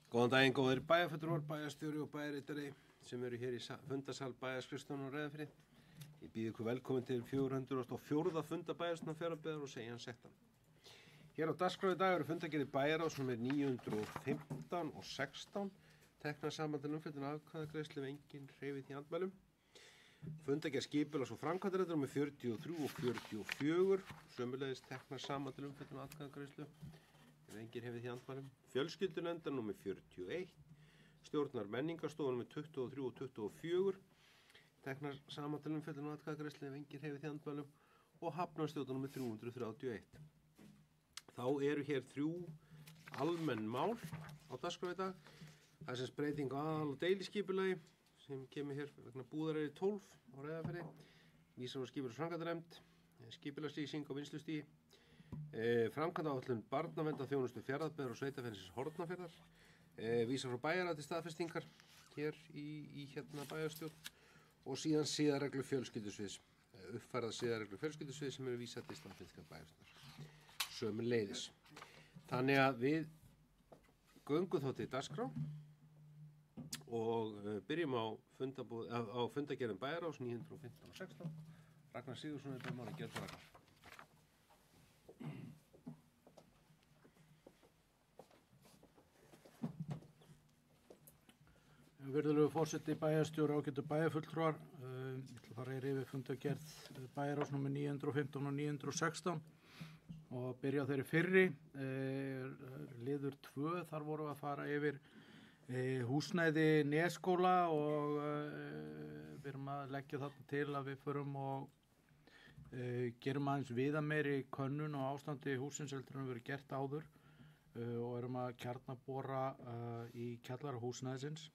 Góðan daginn, góðir bæjarfulltrúar, bæjarstjóri og bæjarritari sem eru hér í fundasal bæjarskrifstofunnar á Reyðarfirði. Ég býð ykkur velkomin til 404. funda bæjarstjórnar Fjarðabyggðar og segi hann settan. Hér á dagskrá í dag eru fundagerðir bæjarráðs númer 915 og 16, teknar saman til umfjöllun atkvæðagreiðslu ef enginn hreyfir því andmælum. Fundagerð skipulags- og framkvæmdarréttar númer 43 og 44, sömuleiðis teknar saman til umfjöllun atkvæðagreiðslu ef enginn hefur því andmælum. Fjölskyldunefndar númer 41, stjórnar menningarstofu númer 23 og 24, teknar saman til umfjöllun atkvæðagreiðslu ef enginn hefur því andmælum, og hafnarstjórnar númer 331. Þá eru hér 3 almenn mál á dagskrá í dag. Það er sem breyting á aðal- og deiliskipulagi sem kemur hér vegna Búðareyri 12 á Reyðarfirði, vísar á skipulags- og framkvæmdanefnd, skipulagslýsing á vinnslustigi, framkvæmdaáætlun barnaverndar-þjónustu Fjarðabyggðar og sveitarfélagsins Hornafjarðar, vísar frá bæjarráði til staðfestingar hér í bæjarstjórn, og síðan siðareglur fjölskyldusviðs, uppfærðar siðareglur fjölskyldusviðs sem eru vísað til staðfestingar bæjarstjórnar sömuleiðis. Þannig að við göngum þá til dagskrá og byrjum á fundagerðum bæjarráðs 915 og 16. Ragnar Sigurðsson er dómari, gjörðu svo Ragnar. Virðulegur forseti, bæjarstjóri, ágætu bæjarfulltrúar. Ég ætla að fara yfir fundagerð bæjarráðs númer 915 og 916 og byrja á þeirri fyrri. Liður 2, þar vorum við að fara yfir húsnæði Nesskóla og við erum að leggja þarna til að við förum og gerum aðeins viðameiri könnun og ástandi húsins heldur en verið gert áður og erum að kjarnabora í kjallara húsnæðisins.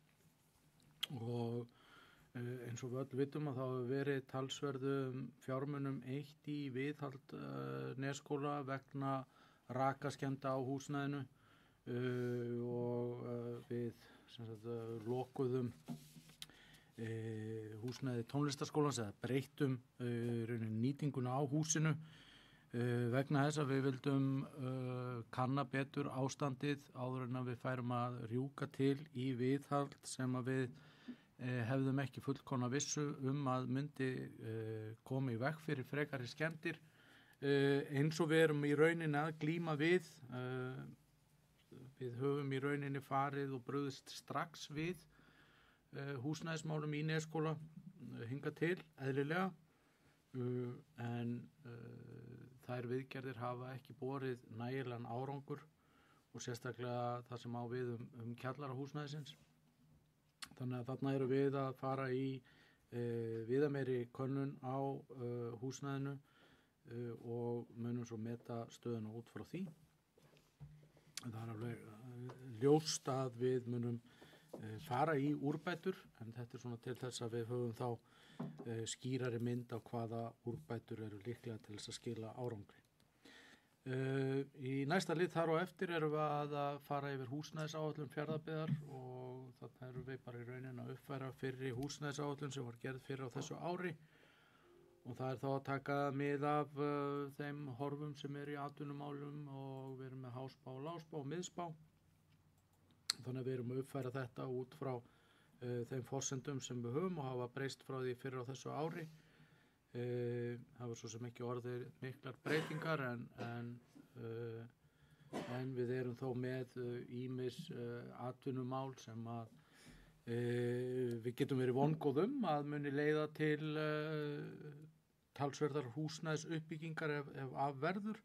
Og eins og við öll vitum að þá hefur verið talsverðum fjármunum eytt í viðhald Nesskóla vegna rakaskemmda á húsnæðinu og við lokuðum húsnæði tónlistarskólans eða breyttum nýtinguna á húsinu vegna þess að við vildum kanna betur ástandið áður en að við færum að rjúka til í viðhald sem að við hefðum ekki fullkomna vissu að myndi koma í veg fyrir frekari skemmdir eins og við erum í rauninni að glíma við. Við höfum í rauninni farið og brugðist strax við húsnæðismálum í Nesskóla hingað til, eðlilega, en þær viðgerðir hafa ekki borið nægilegan árangur og sérstaklega það sem á við kjallara húsnæðisins. Þannig að þarna eru við að fara í viðameiri könnun á húsnæðinu og munum svo meta stöðuna út frá því. Það er alveg ljóst að við munum fara í úrbætur, en þetta er svona til þess að við höfum þá skýrari mynd á hvaða úrbætur eru líklega til þess að skila árangri. Í næsta lið þar og eftir erum við að fara yfir húsnæðisáætlun Fjarðabyggðar og þarna erum við bara í rauninni að uppfæra fyrri húsnæðisáætlun sem var gerð fyrir á þessu ári og það er þá að taka mið af þeim horfum sem eru í atvinnumálum og við erum með hásspá, lágspá og miðspá. Þannig að við erum að uppfæra þetta út frá þeim forsendum sem við höfum og hafa breyst frá því fyrir á þessu ári. Það var svo sem ekki orðið miklar breytingar en við erum þó með ýmis atvinnumál sem að við getum verið vongóð að muni leiða til talsverðar húsnæðisuppbyggingar ef af verður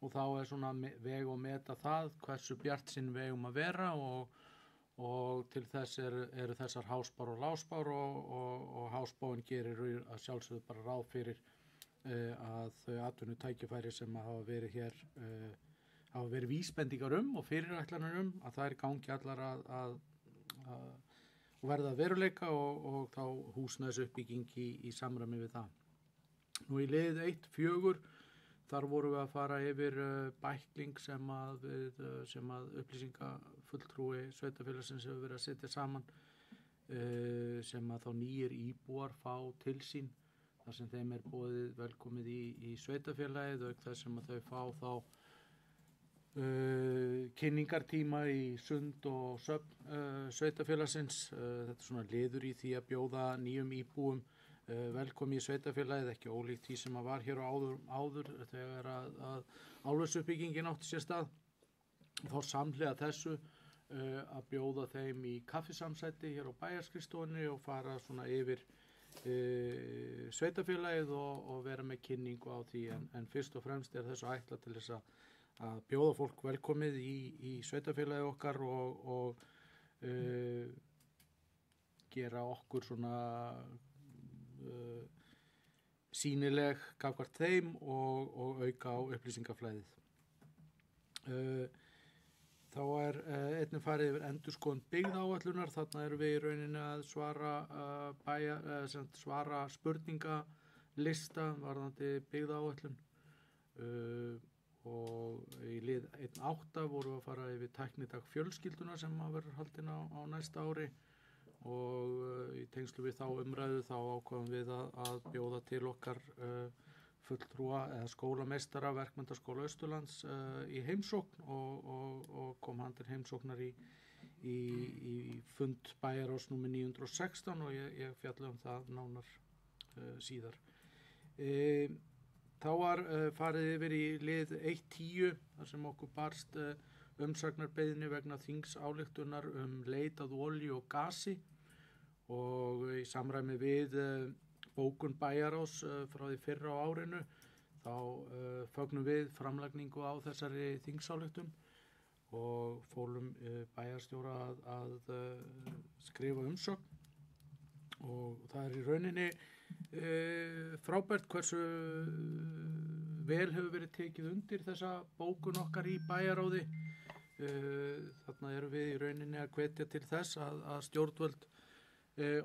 og þá er svona veg og meta það hversu bjartsýn við eigum að vera og til þess eru þessar hásspár og lágspár og hásspáin gerir að sjálfsögðu bara ráð fyrir að þau atvinnutækifæri sem hafa verið hér hafa verið vísbendingar og fyrirætlanir að það er gangi allar að verða veruleika og þá húsnæðisuppbygging í samræmi við það. Nú í lið 1-4 þar vorum við að fara yfir bækling sem að upplýsingafulltrúi sveitarfélagsins hefur verið að setja saman sem að þá nýir íbúar fá til sín þar sem þeim boðið velkomið í sveitarfélagið auk þess sem að þau fá þá kynningartíma í sund og söfn sveitafélagsins. Þetta svona liður í því að bjóða nýjum íbúum velkomi í sveitafélagið, ekki ólíkt því sem að var hér á áður þegar að álversuppbyggingin átti sér stað. Þá samhliða þessu að bjóða þeim í kaffisamsæti hér á bæjarskrifstofunni og fara svona yfir sveitafélagið og vera með kynningu á því en fyrst og fremst þessu ætla til þess að bjóða fólk velkomið í sveitafélagið okkar og gera okkur svona sýnileg gagnvart þeim og auka á upplýsingaflæðið. Þá einnig farið yfir endurskoðun byggðaáætlunar. Þarna erum við í rauninni að svara spurningalista varðandi byggðaáætlun og í lið 1.8 vorum við að fara yfir tæknidag fjölskylduna sem að verður haldin á næsta ári og í tengslu við þá umræðu þá ákváðum við að bjóða til okkar fulltrúa eða skólameistara Verkmenntaskóla Austurlands í heimsókn og kom hann til heimsóknar í fund bæjarráðs númer 916 og ég fjalli það nánar síðar. Þá var farið yfir í lið 1.10 þar sem okkur barst umsagnarbeiðni vegna þingsályktunar leit að olíu og gasi og í samræmi við bókun bæjarráðs frá því fyrra á árinu þá fögnum við framlagningu á þessari þingsályktun og fólum bæjarstjóra að skrifa umsögn og það í rauninni frábært hversu vel hefur verið tekið undir þessa bókun okkar í bæjarráði. Þarna erum við í rauninni að hvetja til þess að stjórnvöld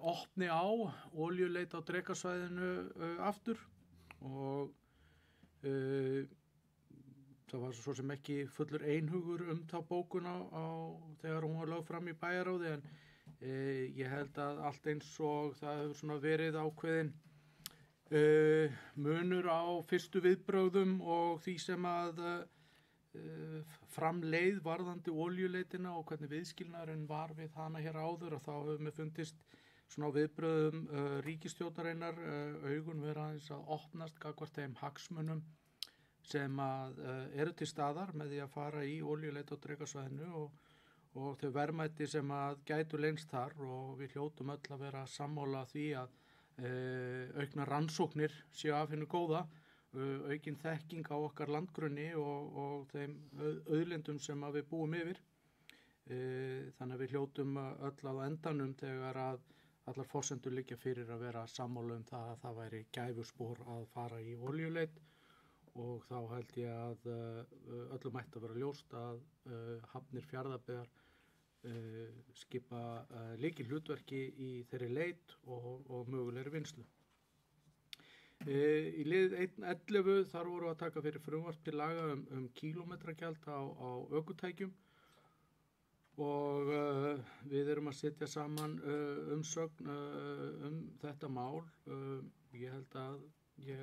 opni á olíuleit á Drekasvæðinu aftur og það var svo sem ekki fullur einhugur þá bókun þegar hún var lögð fram í bæjarráði en ég held að allt eins og það hefur svona verið ákveðin munur á fyrstu viðbrögðum og því sem að framleið varðandi olíuleitina og hvernig viðskilnaðurinn var við hana hér áður og þá hefur mér fundist svona viðbrögðum ríkisstjórnarinnar augun vera aðeins að opnast gagnvart þeim hagsmunum sem að eru til staðar með því að fara í olíuleit á Drekasvæðinu og þau verðmæti sem að gætu leynst þar og við hljótum öll að vera sammála því að aukna rannsóknir séu af hinu góða, aukin þekking á okkar landgrunni og þeim auðlindum sem að við búum yfir. Þannig að við hljótum öll á endanum þegar að allar forsendur liggja fyrir að vera sammála það að það væri gæfuspor að fara í olíuleit og þá held ég að öllum ætti að vera ljóst að hafnir Fjarðabyggðar skipa lykilhlutverki í þeirri leit og mögulegri vinnslu. Í lið 1.11 þar voru að taka fyrir frumvarp til laga kílómetragjald á ökutækjum og við erum að setja saman umsögn þetta mál. Ég held að ég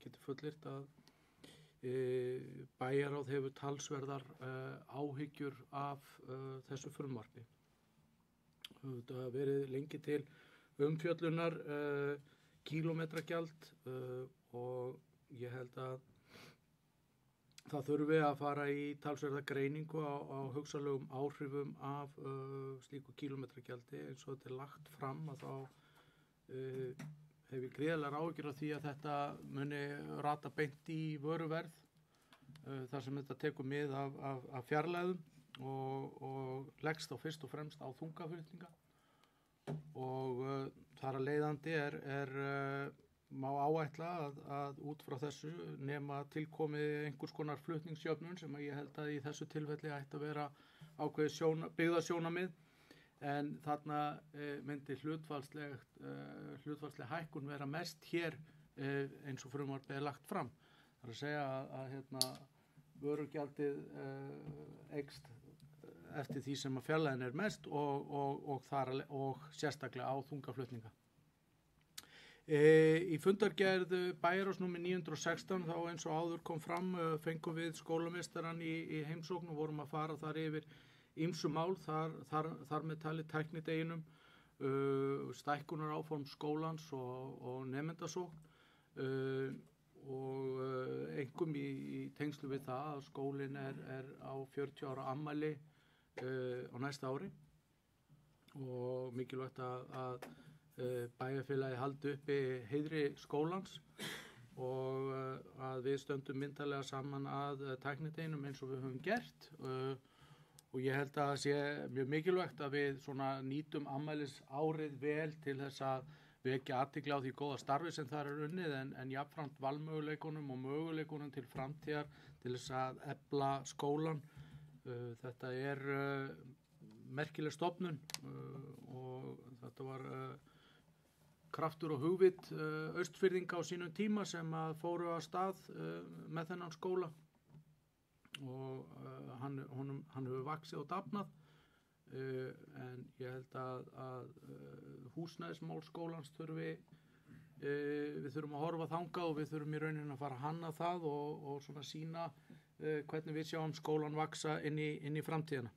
geti fullyrt að bæjarráð hefur talsverðar áhyggjur af þessu frumvarpi. Það hefur verið lengi til umfjöllunar kílómetragjald og ég held að það þurfi að fara í talsverða greiningu á hugsanlegum áhrifum af slíku kílómetragjaldi eins og þetta lagt fram að þá hef ég gríðarlegar áhyggjur af því að þetta muni rata beint í vöruverð þar sem þetta tekur mið af fjarlægðum og leggst þá fyrst og fremst á þungaflutninga og þar að leiðandi má áætla að út frá þessu nema tilkomi einhvers konar flutningsjöfnun sem ég held að í þessu tilfelli ætti að vera ákveðið byggðasjónarmið en þarna myndi hlutfallsleg hækkun vera mest hér eins og frumvarpið lagt fram. Það er að segja að vörugjaldið eykst eftir því sem að fjarlægðin mest og sérstaklega á þungaflutninga. Í fundargerð bæjarráðs númer 916 þá eins og áður kom fram fengum við skólameistarann í heimsókn og vorum að fara þar yfir ýmsu mál þar með talið tæknideginum, stækkunar áform skólans og nemendasókn og einkum í tengslu við það að skólinn er á 40 ára afmæli á næsta ári og mikilvægt að bæjarfélagi haldi uppi heiðri skólans og að við stöndum myndarlega saman að tæknideginum eins og við höfum gert og ég held að það sé mjög mikilvægt að við svona nýtum afmælis árið vel til þess að vekja athygli á því góða starfi sem þar er unnið en jafnframt valmöguleikunum og möguleikunum til framtíðar til þess að efla skólan. Þetta er merkileg stofnun og þetta var kraftur og hugvit Austfirðinga á sínum tíma sem að fóru að stað með þennan skóla og hann hefur vaxið og dafnað en ég held að húsnæðismál skólans við þurfum að horfa þangað og við þurfum í rauninni að fara að hanna það og svona sýna hvernig við sjáum skólan vaxa inn í framtíðina.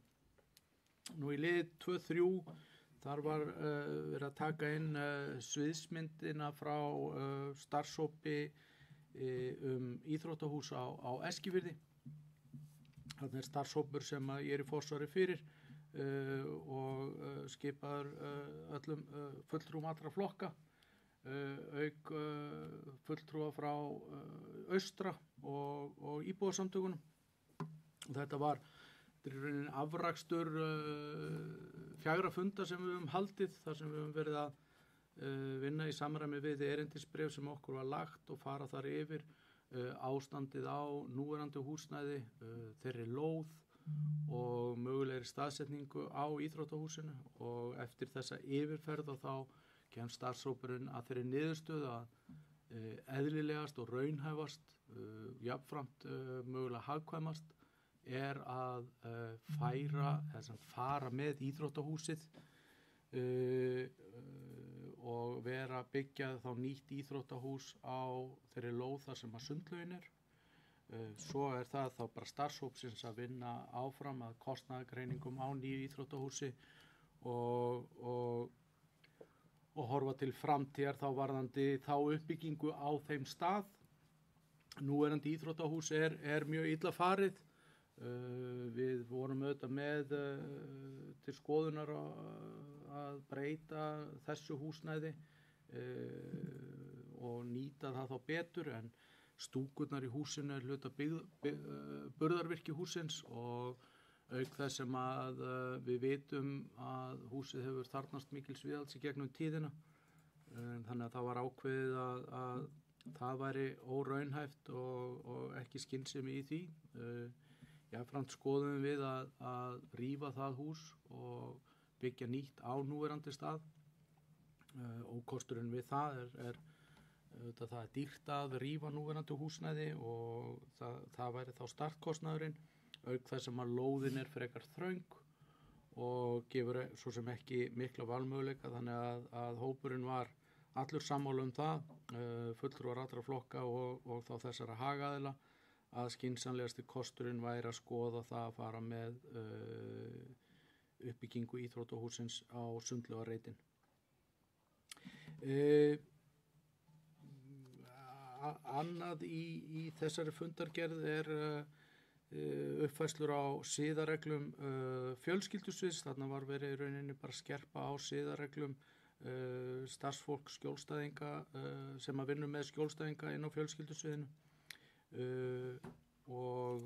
Nú í lið 2-3 þar var verið að taka inn sviðsmyndina frá starfshópi íþróttahús á Eskifirði. Þarna er starfshópur sem ég er í forsvari fyrir og skipaður öllum fulltrúum allra flokka, auk fulltrúa frá austra og íbúasamtökunum. Og þetta er í rauninni afrakstur 4 funda sem við höfum haldið, þar sem við höfum verið að vinna í samræmi við erindisbréf sem okkur var lagt og fara þar yfir ástandið á núverandi húsnæði, þeirri lóð og mögulegri staðsetningu á íþróttahúsinu og eftir þessa yfirferð og þá kemst starfshópurinn að þeirri niðurstöðu að eðlilegast og raunhæfast, jafnframt mögulega hagkvæmast er að fara með íþróttahúsið og vera að byggja þá nýtt íþróttahús á þeirri lóð þar sem að sundlaugin er. Svo er það þá bara starfshópsins að vinna áfram að kostnaðargreiningum á nýju íþróttahúsi og horfa til framtíðar þá varðandi þá uppbyggingu á þeim stað. Núverandi íþróttahús er mjög illa farið. Við vorum auðvitað með til skoðunar að breyta þessu húsnæði og nýta það þá betur en stúkurnar í húsinu er hluta burðarvirki hússins og auk þess sem að við vitum að húsið hefur þarfnast mikils viðhalds í gegnum tíðina þannig að það var ákveðið að það væri óraunhæft og ekki skynsemi í því. Jafnframt skoðum við að rífa það hús og byggja nýtt á núverandi stað. Ókosturinn við það er dýrt að rífa núverandi húsnæði og það væri þá startkostnaðurinn, auk þess sem að lóðin er frekar þröng og gefur svo sem ekki mikla valmöguleika þannig að hópurinn var allur sammála það, fulltrúar allra flokka og þá þessara hagaðila að skynsamlegasti kosturinn væri að skoða það að fara með uppbyggingu íþróttahússins á Sundlaugarreitin. Annað í þessari fundargerð er uppfærslur á siðareglum fjölskyldusviðs. Þarna var verið í rauninni bara skerpa á siðareglum starfsfólk skjólstæðinga sem að vinna með skjólstæðinga inn á fjölskyldusviðinu. Og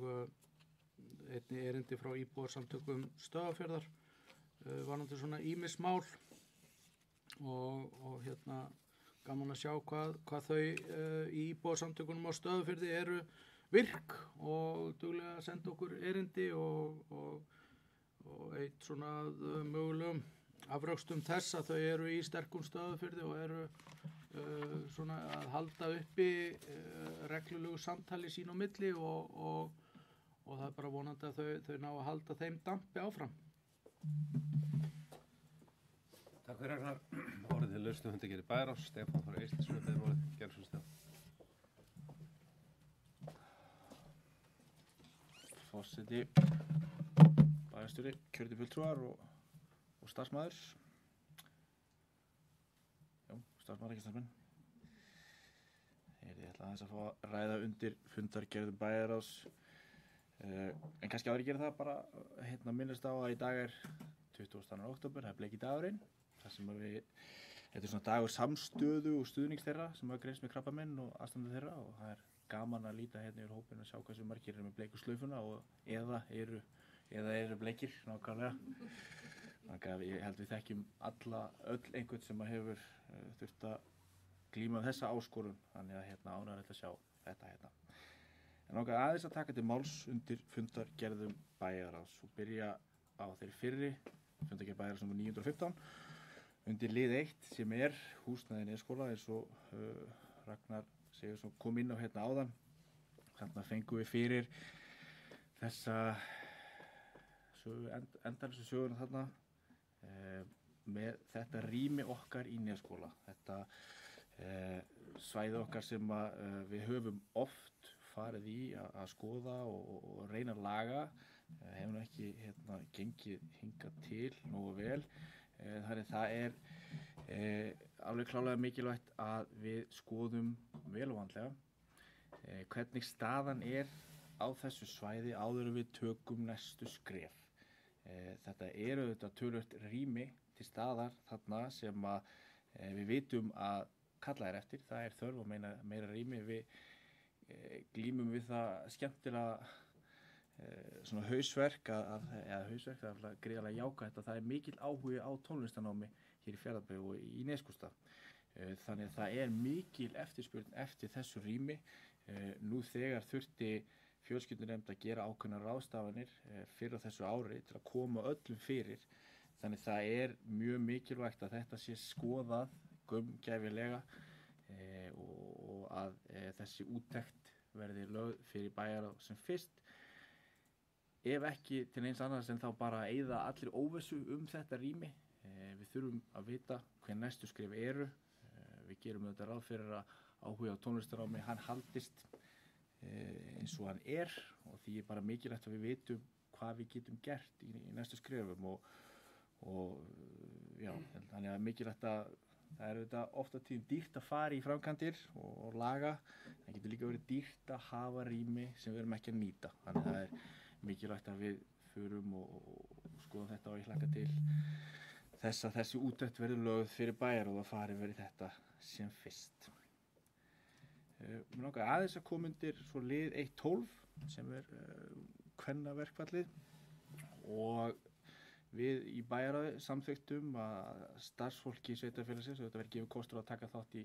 einnig erindi frá íbúarsamtökum Stöðvarfjarðar varðandi svona ýmis mál og gaman að sjá hvað þau í íbúarsamtökunum á Stöðvarfirði eru virk og duglega að senda okkur erindi og eitt svona mögulegum afrakstum þess að þau eru í sterkum Stöðvarfirði og eru svona að halda uppi reglulegu samtali sín á milli og það er bara vonandi að þau ná að halda þeim dampi áfram. Takk fyrir Ragnar. Orðið lausnum fundagerði Bæjarás, Stefán Þór Eysteinsson beðum orðið. Gerðu svo Stefán. Forseti, bæjarstjóri, kjörnir fulltrúar og starfsmaður. Starfsmaður, ekki starfsmenn. Ég ætla aðeins að fá að ræða undir fundargerðum Bæjarás. En kannski áður ég gera það bara minnast á að í dag er 22. október, það er bleiki dagurinn. Það sem þetta er svona dagur samstöðu og stuðnings þeirra sem hafa greinst með krabbaminn og aðstandu þeirra og það er gaman að líta yfir hópinn og sjá hversu margir eru með bleiku slaufuna eða eru bleikir nákvæmlega. Þannig að ég held við þekkjum öll einhvern sem hefur þurft að glíma þessa áskorun, þannig að ánægilegt að sjá þetta. En langar aðeins að taka til máls undir fundargerðum Bæjarás og byrja á þeirri fyrri fundargerð Bæjarás nr. 915 undir lið 1 sem er húsnæði Nesskóla eins og Ragnar Sigurðsson kom inn á áðan. Þarna fengum við fyrir þessa endalausu söguna þarna með þetta rými okkar í Nesskóla. Þetta svæði okkar sem við höfum oft farið í að skoða og reyna að laga. Hefur ekki gengið hingað til nógu vel. Þannig það er alveg klárlega mikilvægt að við skoðum vel og vandlega hvernig staðan er á þessu svæði áður en við tökum næstu skref. Þetta eru auðvitað töluvert rými til staðar þarna sem við vitum að kalla er eftir. Það er þörf á meira rými. Við glímum við það skemmtilega svona hausverk hausverk, það er gríðarlega jákvætt að það er mikill áhugi á tónlistanámi hér í Fjarðabyggð og í Neskaupstað. Þannig að það er mikil eftirspurn eftir þessu rými. Nú þegar þurfti fjölskyldunefnd að gera ákveðnar ráðstafanir fyrir þessu ári til að koma öllum fyrir. Þannig það er mjög mikilvægt að þetta sé skoðað gaumgæfilega og að þessi úttekt verði lögð fyrir Bæjarás sem fyrst. Ef ekki til eins annars en þá bara að eyða allir óvissu þetta rými. Við þurfum að vita hver næstu skref eru. Við gerum þetta ráð fyrir að áhuga á tónlistanámi hann haldist eins og hann er og því er bara mikilvægt að við vitum hvað við getum gert í næstu skrefum og já, þannig að mikilvægt að það er þetta ofta tíðum dýrt að fara í framkvæmdir og laga. Það getur líka verið dýrt að hafa rými sem við erum ekki að nýta. Þannig að það er mikilvægt að við förum og skoðum þetta og ég hlakka til þess að þessi úttekt verði lögð fyrir Bæjarás og það verið þetta sem fyrst. Mér langar aðeins að koma undir svo lið 1.12 sem er kvennaverkfallið og við í Bæjaráði samþykktum að starfsfólki sveitarfélagsins þetta verði gefið kostur að taka þátt í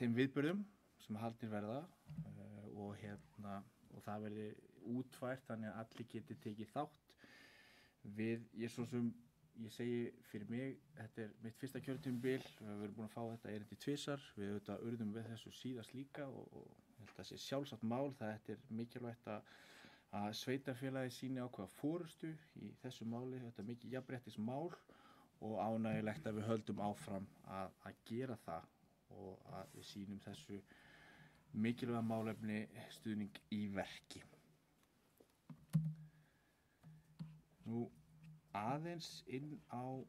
þeim viðburðum sem haldnir verða og það verði útfært þannig að allir geti tekið þátt. Ég segi fyrir mig, þetta er mitt fyrsta kjörtímabil, við erum búin að fá þetta erindi tvisvar, við auðvitað urðum við þessu síðast líka og þetta sé sjálfsagt mál, þetta er mikilvægt að sveitarfélagi sýni ákveða forystu í þessu máli, þetta er mikið jafnréttismál og ánægjulegt að við höldum áfram að gera það og að við sýnum þessu mikilvæga málefni stuðning í verki. Nú aðeins inn á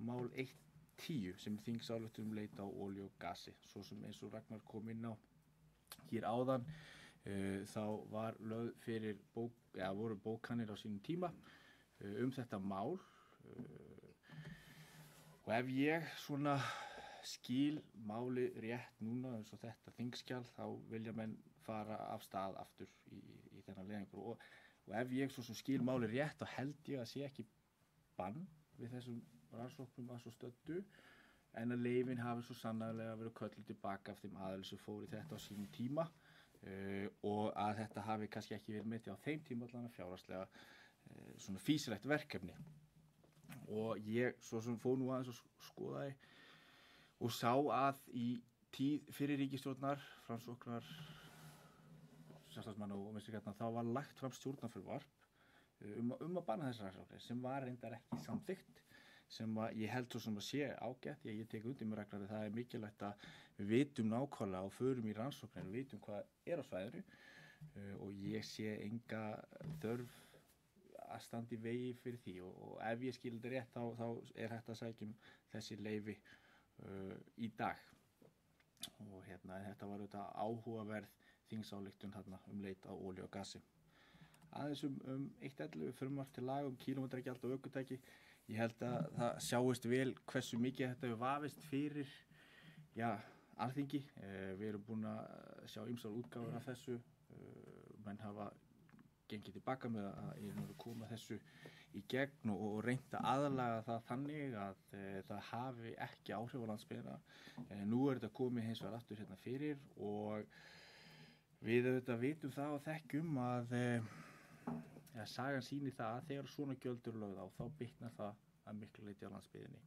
mál 1.10 sem er þingsályktun leit á olíu og gasi. Svo sem eins og Ragnar kom inn á hér áðan þá var lögð fyrir voru bókanir á sínum tíma þetta mál og ef ég svona skil máli rétt núna eins og þetta þingskjal þá vilja menn fara af stað aftur í þennan leiðangur og ef ég svo sem skil máli rétt þá held ég að sé ekki bann við þessum rannsóknum að svo stöddu en að leyfin hafi svo sannarlega verið kölluð tilbaka af þeim aðilum sem fóru í þetta á sínum tíma og að þetta hafi kannski ekki verið metið á þeim tíma allan að fjárhagslega svona fýsilegt verkefni og ég svo sem fór nú aðeins og skoðaði og sá að í tíð fyrir ríkisstjórnar Framsóknar Sjálfstæðismanna og Vinstri grænna þá var lagt fram stjórnarfrumvarp að banna þessar rannsóknir sem var reyndar ekki samþykkt, sem að ég held svo sem að sé ágætt, ég tek undir með Ragnar, það er mikilvægt að við vitum nákvæmlega og förum í rannsóknir og vitum hvað er á svæðinu og ég sé enga þörf að standa í vegi fyrir því og ef ég skil þetta rétt þá er hægt að sækja þessi leyfi í dag og þetta var auðvitað áhugaverð þingsályktun leit á olíu og gasi. Aðeins 1.11 frumvarp til laga kílómetragjald og ökutæki. Ég held að það sjáist vel hversu mikið þetta hefur vafist fyrir Alþingi. Við erum búin að sjá ýmsar útgáfur af þessu. Menn hafa gengið tilbaka með að koma þessu í gegn og reynda aðlaga það þannig að það hafi ekki áhrif á landsbyggðina. Nú er þetta komið hins vegar aftur fyrir og við auðvitað vitum það og þekkjum að sagan sýnir það að þegar svona gjöld eru lögð á þá bitnar það að miklu leyti á landsbyggðinni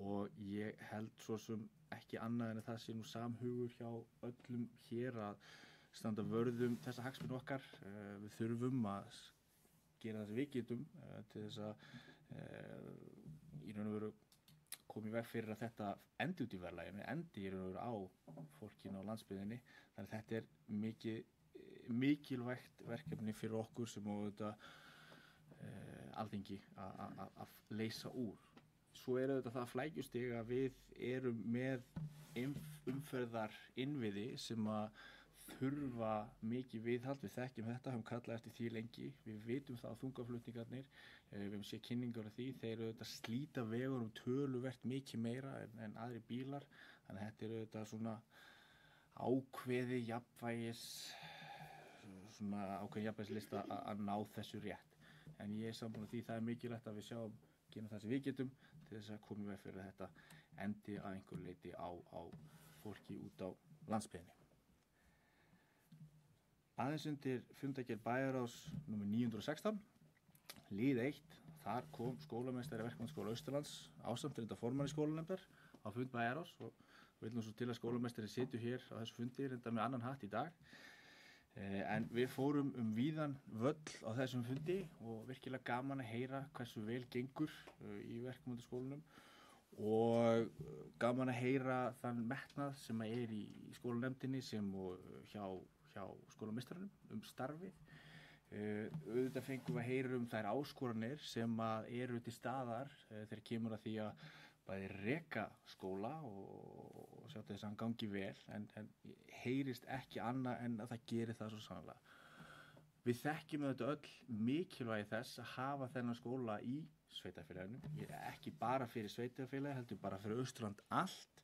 og ég held svo sem ekki annað en að það sé nú samhugur hjá öllum hér að standa vörðum þessa hagsmuni okkar. Við þurfum að gera það sem við getum til þess að í raun og veru koma í veg fyrir að þetta endi út í verðlaginu, endi í raun og veru á fólkinu á landsbyggðinni. Þannig að þetta er mikilvægt verkefni fyrir okkur sem og þetta Alþingi að leysa úr. Svo er þetta það flækjustig að við erum með umferðar innviði sem að þurfa mikið viðhald. Við þekkjum þetta, höfum kallað eftir því lengi. Við vitum það á þungaflutningarnir, við höfum séð kynningar af því. Þeir eru auðvitað slíta vegur töluvert mikið meira en aðri bílar. Þannig að þetta er auðvitað svona ákveði jafnvægislista að ná þessu rétt. En ég er sammála því það er mikilvægt að við gerum það sem við getum til þess að koma í veg fyrir að þetta endi að einhverju leyti á fólki út á landsbyggðinni. Aðeins undir fundargerð bæjarráðs nr. 916, lið 1, þar kom skólameistari Verkfræðiskóla Austurlands ásamt reynda formanni skólanefndar á fund bæjarráðs og vil nú svo til að skólameistari situr hér á þessu fundi reynda með annan hatt í dag. En við fórum víðan völl á þessum fundi og virkilega gaman að heyra hversu vel gengur í verkfræðiskólanum og gaman að heyra þann metnað sem er í skólanefndinni sem og hjá skólameistarunum starfið. Auðvitað fengum við að heyra þær áskoranir sem eru til staðar þegar kemur að því að bæði reka skóla og sjá þess að hann gangi vel en heyrist ekki annað en að það gerir það svo sannlega. Við þekkjum auðvitað öll mikilvægi þess að hafa þennan skóla í sveitarfélaginu, ekki bara fyrir sveitarfélagi, heldur bara fyrir Austurland allt.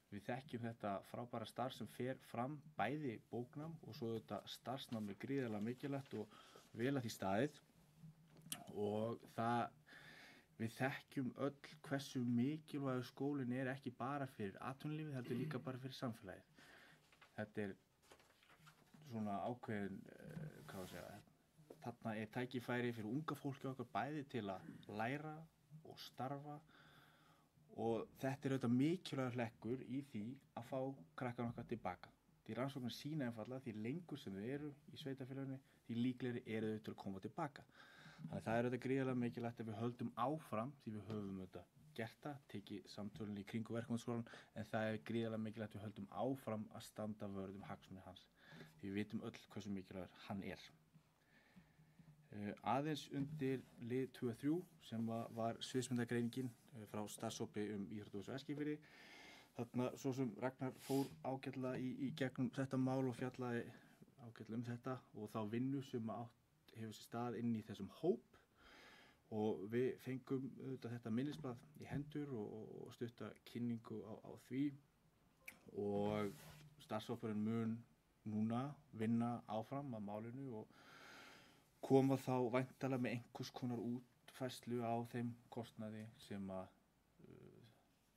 Við þekkjum þetta frábæra starf sem fer fram bæði bóknám og svo þetta starfsnámi gríðarlega mikilvægt og vel að því staðið og við þekkjum öll hversu mikilvægur skólinn er ekki bara fyrir atvinnulífið, heldur líka bara fyrir samfélagið. Þetta er svona ákveðin, þarna er tækifæri fyrir unga fólki okkar bæði til að læra og starfa og þetta er auðvitað mikilvægur hlekkur í því að fá krakkan okkar tilbaka. Því rannsóknir sýna einfaldlega því lengur sem þau eru í sveitarfélaginu, því líklegri eru þau til að koma tilbaka. Þannig að það er auðvitað gríðarlega mikilvægt að við höldum áfram því við höfum auðvitað gert það, tekið samtölun í kringu verkfræðiskólann en það er gríðarlega mikilvægt að við höldum áfram að standa vörð hagsmuni hans því við vitum öll hversu mikilvægur hann er. Aðeins undir lið 2 og 3 sem var sviðsmyndagreiningin frá starfshópi íþróttahús á Eskifirði. Þarna svo sem Ragnar fór ágætlega í gegnum þetta mál og fjallaði ágætlega þetta og þá vinnu sem hefur sér stað inn í þessum hóp og við fengum þetta minnisblað í hendur og stutta kynningu á því og starfshópurinn mun núna vinna áfram að málinu og koma þá væntanlega með einhvers konar útfærslu á þeim kostnaði sem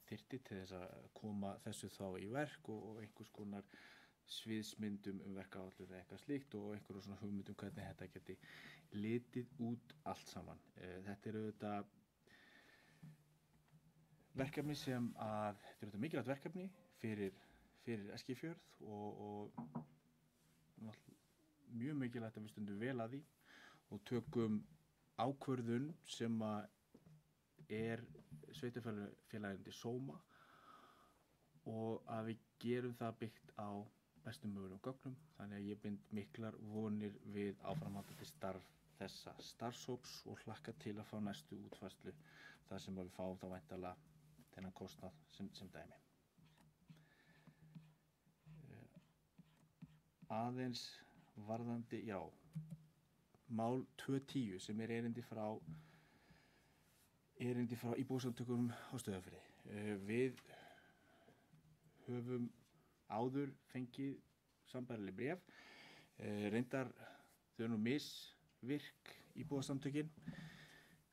þyrfti til þess að koma þessu þá í verk og einhvers konar sviðsmyndum verkáætlun eða eitthvað slíkt og einhverjum svona hugmyndum hvernig þetta geti litið út allt saman. Þetta er auðvitað verkefni sem þetta er auðvitað mikilvægt verkefni fyrir Eskifjörð og mjög mikilvægt að við stundum vel að því og tökum ákvörðun sem að sveitarfélaginu til sóma og að við gerum það byggt á bestum mögulegum gögnum, þannig að ég bind miklar vonir við áframhaldandi starf þessa starfshóps og hlakka til að fá næstu útfærslu þar sem að við fáum þá væntanlega þennan kostnað sem dæmi. Aðeins varðandi, mál 210 sem erindi frá íbúasamtökunum á Stöðvarfirði. Við höfum áður fengið sambærileg bréf, reyndar þau nú misvirk íbúasamtökin.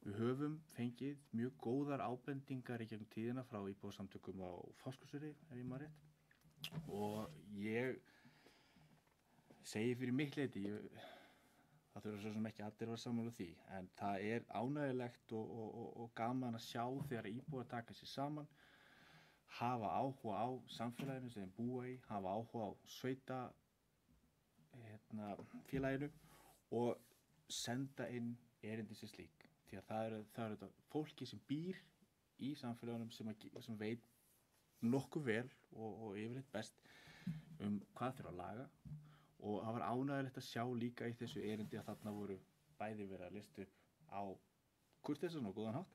Við höfum fengið mjög góðar ábendingar í gegnum tíðina frá íbúasamtökum á Fáskrúðsfirði, ef ég man rétt. Og ég segi fyrir mitt leyti, það þurfa svo sem ekki allir að vera sammála því, en það er ánægjulegt og gaman að sjá þegar íbúar taka sér saman, hafa áhuga á samfélaginu sem þeim búa í, hafa áhuga á félaginu og senda inn erindi sem slík. Því að það er þetta fólki sem býr í samfélagunum sem veit nokkuð vel og yfirleitt best hvað þurfa að laga. Og það var ánægjulegt að sjá líka í þessu erindi að þarna voru bæði verið að lista upp á kurteisan og góðan hátt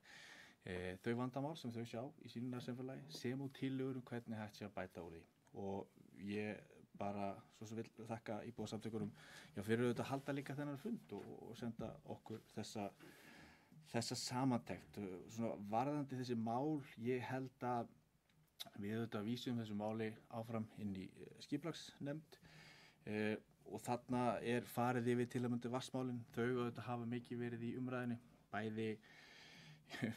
þau vandamál sem þau sjá í sínu nærsamfélagi sem og tillögur hvernig hægt sé að bæta úr því. Og ég bara svo sem vil þakka íbúasamtökunum fyrir auðvitað að halda líka þennan fund og senda okkur þessa samantekt. Svona varðandi þessi mál, ég held að við auðvitað vísum þessu máli áfram inn í skipulagsnefnd. Og þarna farið yfir til að mynda vatnsmálin. Þau auðvitað hafa mikið verið í umræðinni, bæði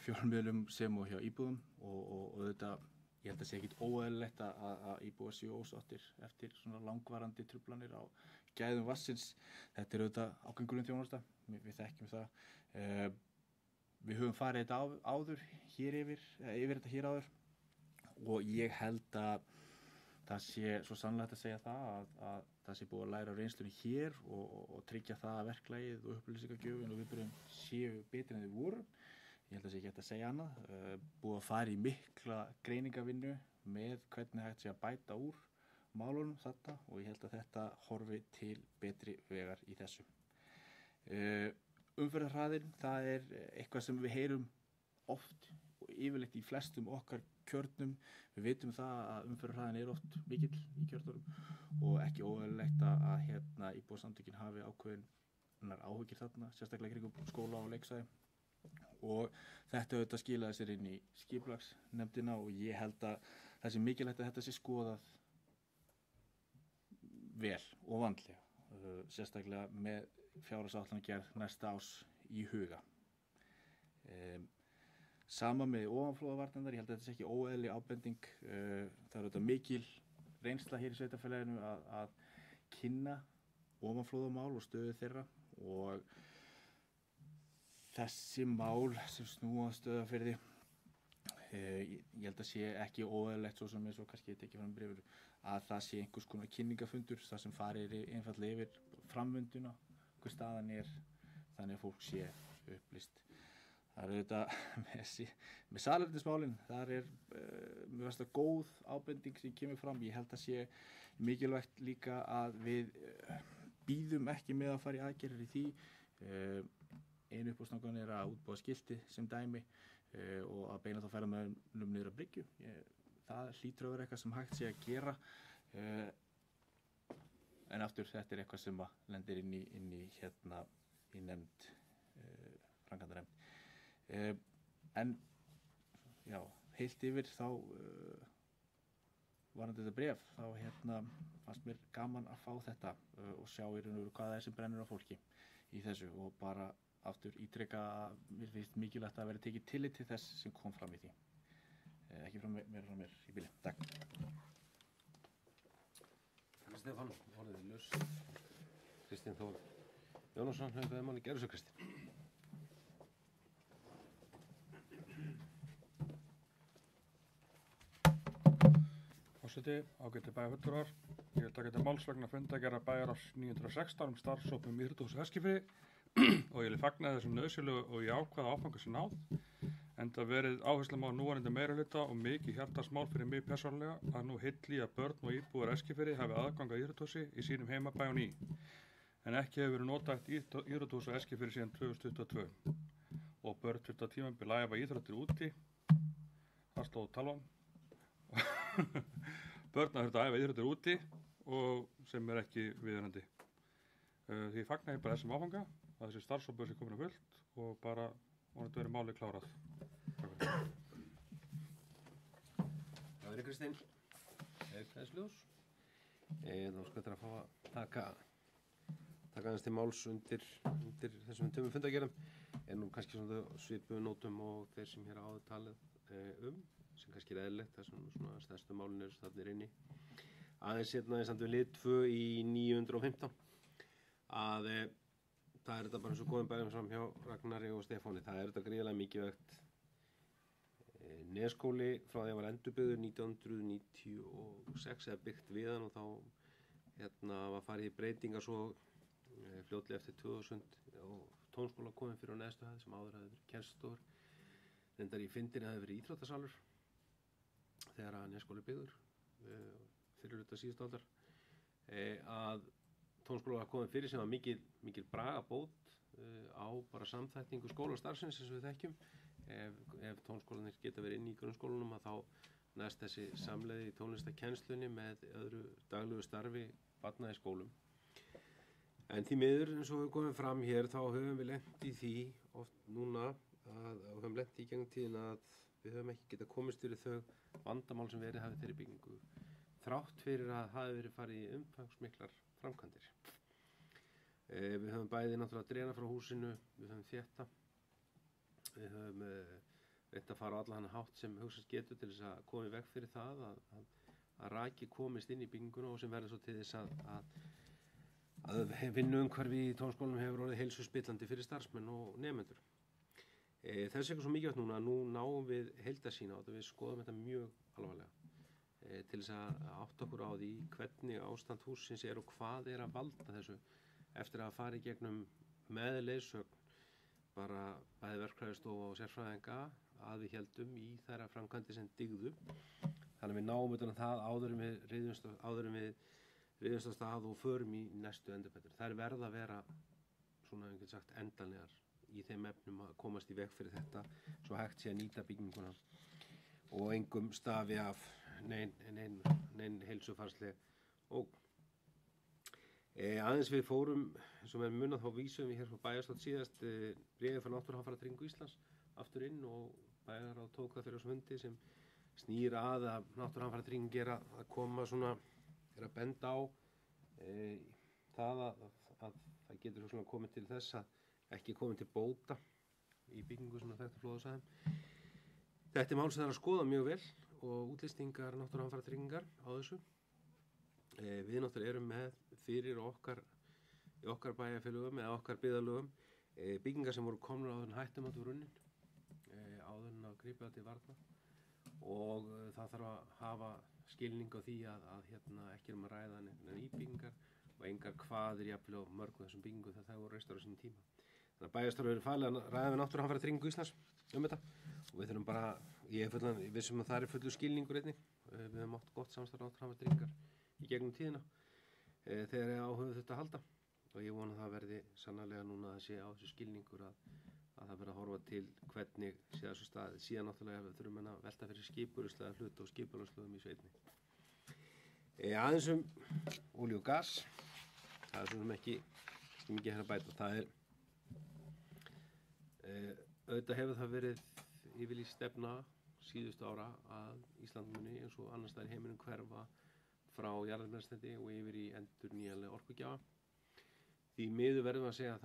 fjölmiðlum sem og hjá íbúðum og auðvitað ég held að sé ekkit óeðlilegt að íbúar séu ósáttir eftir svona langvarandi truflanir á gæðum vatnsins. Þetta auðvitað ágengurinn þjónusta, við þekkjum það. Við höfum farið þetta áður yfir þetta hér áður og ég held að það sé svo sannlega að segja það að það sé búið að læra á reynslunni hér og tryggja það að verklagið og upplýsingagjöfin og viðbrögðin séu betri en þau voru. Ég held að það sé ekki hægt að segja annað. Búið að fara í mikla greiningavinnu með hvernig hægt sé að bæta úr málunum þetta og ég held að þetta horfi til betri vegar í þessu. Umferðarhraðinn, það eitthvað sem við heyrum oft og yfirleitt í flestum okkar kjörnum. Við vitum það að umferðarhraðinn oft mikill í kjörnum og ekki óeðlilegt að íbúasamtökin hafi ákveðnar áhyggjur þarna, sérstaklega kringum skóla og leiksvæði. Og þetta auðvitað skilaði sér inn í skipulagsnefndina og ég held að það sé mikilvægt að þetta sé skoðað vel og vandlega, sérstaklega með fjárhagsáætlanagerð næsta árs í huga. Sama með ofanflóðavarnirnar, ég held að þetta sé ekki óeðlileg ábending. Það auðvitað mikil reynsla hér í sveitarfélaginu að kynna ofanflóðamál og stöðu þeirra og þessi mál sem snúa að Stöðvarfirði, ég held að sé ekki óeðlilegt svo sem eins og kannski ég tekið fram í bréfinu að það sé einhvers konar kynningafundur þar sem farir einfaldlega yfir framvinduna, hver staðan þannig að fólk sé upplýst. Það auðvitað með salernismálin, þar mér finnst það góð ábending sem kemur fram. Ég held að sé mikilvægt líka að við bíðum ekki með að fara í aðgerðir í því. Einu uppástangan að útbúa skilti sem dæmi og að beina þá ferðamönnum niður að bryggju. Það hlýtur að vera eitthvað sem hægt sé að gera en aftur þetta eitthvað sem lendir inn í nefnd, framkvæmdanefnd. En já, heilt yfir þá varðandi þetta bréf þá fannst mér gaman að fá þetta og sjá í raun og veru hvað það sem brennur á fólki í þessu og bara aftur ítreka að mér finnst mikilvægt að vera tekið tillit til þess sem kom fram í því. Ekki frá mér í bili. Takk. Stefán, orðið laust. Kristinn Þór Jónasson, hlaupaði máli. Gerðu svo, Kristinn. Forseti, ágæti bæjarfulltrúar. Ég vil taka þetta máls vegna fundagerðar bæjarráðs 916 starfshóp íþróttahús Eskifirði og ég vil fagna þessum nöðsynlegu og jákvæða áfanga sem náð, enda verið áherslumál núverandi meirihluta og mikið hjartarsmál fyrir mig persónulega að nú hylli að börn og íbúar Eskifirði hafi aðgang að íþróttahúsi í sínum heimabæ á ný, en ekki hefur verið notað íþróttahús á Eskifirði síðan 2022 og börn þurftu á tímabili að æfa íþróttir úti, það stóð talvan, börn þurftu að æfa íþróttir úti og sem ekki viðunandi. Því fagna ég bara þessum áfanga að þessi starfshópur sé komin á fullt og bara vonandi verið málið klárað. Það verið Kristinn, aukvæðisljós. Þá sko þetta að fá að taka aðeins til máls undir þessum tömum fundagerðum. Nú kannski svona svipuðum nótum og þeir sem hér áður talið sem kannski er eðlilegt, þessum svona stærstu málin eru þarna inni. Aðeins hérna samt við lið 2 í 915 að það er þetta bara eins og góðum bæðum fram hjá Ragnari og Stefáni. Það er þetta gríðarlega mikilvægt Nesskóli frá því að var endurbyggður 1996 eða byggt við hann og þá var farið í breytingar svo fljótlega eftir 2000 og tónskóla komið fyrir á neðstu hæð sem áður hafði verið kennslustofur. Reyndar í fyndinni hafði verið íþróttasalur þegar að Nesskóli byggður fyrir hluta síðustu aldar að tónskóla var komið fyrir sem var mikil bragabót á bara samþættingu skólastarfsins eins og við þekkjum. Ef tónskólanir geta verið inn í grunnskólanum að þá næst þessi samleiði í tónlistarkennslunni með öðru daglegu starfi barna í skólum. En því miður eins og við komum fram hér þá höfum við lent í því oft núna og höfum lent í gegnum tíðin að við höfum ekki getað komist fyrir þau vandamál sem verið hafið þeirri byggingu þrátt fyrir að hafi verið farið í umfangsmiklar framkvæmdir. Við höfum bæði náttúrulega dreina frá húsinu, við höfum þétta, við höfum reynt að fara á alla hana hátt sem hugsast getur til þess að koma í veg fyrir það að raki komist inn í bygginguna og sem verður svo til þess að vinnuumhverfi í tónskólanum hefur orðið heilsuspillandi fyrir starfsmenn og nemendur. Þess er eitthvað svo mikilvægt núna að nú náum við heildarsýn á þetta, við skoðum þetta mjög alvarlega til þess að átta okkur á því hvernig ástand hússins er og hvað er að valda þessu eftir að fara í gegnum með leiðsögn bara bæði verkfræðistofa og sérfræðinga að við héldum í þær framkvæmdir sem dygðu. Þannig að við náum utan að það áður en við riðumst á stað og förum í næstu endurbætur. Það verða að vera svona einhvern sagt endanlegar í þeim efnum að komast í veg fyrir þetta svo hægt sé að nýta bygginguna og engum stafi af nein heilsufarsleg ógn. Aðeins við fórum, sem er munað þá vísum við hér frá bæjarstótt síðast bréfið frá Náttúruhamfaratryggingu Íslands aftur inn og bæjarráð tók það fyrir á fundi sem snýr að Náttúruhamfaratrygging er að koma svona, er að benda á það að það getur svona komið til þess að ekki komið til bóta í byggingu svona þekktu flóðasæðum. Þetta er mál sem það er að skoða mjög vel og útlistingar Náttúruhamfaratryggingar á þessu. Við náttúrulega erum með fyrir í okkar bæjarfélögum eða okkar byggðarlögum byggingar sem voru komnar áður en hættumat voru runnin áður en að grípa til varna og það þarf að hafa skilning á því að ekki að ræða neina íbyggingar og engar kvaðir jafnvel á mörgum þessum byggingum þegar það voru reistar á sínum tíma. Þannig að bæjarstjórar eru falið að ræða við Náttúruhamfaratryggingu Íslands þetta og við þurfum bara, ég vissum að það er fullur skilningur einnig, við höfum átt gott samstarf Náttúruhamfaratryggingar í gegnum tíðina þegar ég áhuga þetta að halda og ég vona að það verði sannarlega núna að sé á þessu skilningur að það verði að horfa til hvernig sé þessu staði. Síðan náttúrulega við þurfum að velta fyrir skipurislega hlut og skipulagslögum í sveitinni. Aðeins olíu og gas, það er svona ekki mikið hér að bæta. Það er auðvitað hefur það verið yfirlýst stefna síðustu ára að Ísland muni eins og annars staðar í heiminum hverfa frá jarðefnaeldsneyti og yfir í endurnýjanlega orkugjafa. Því miður verðum að segja að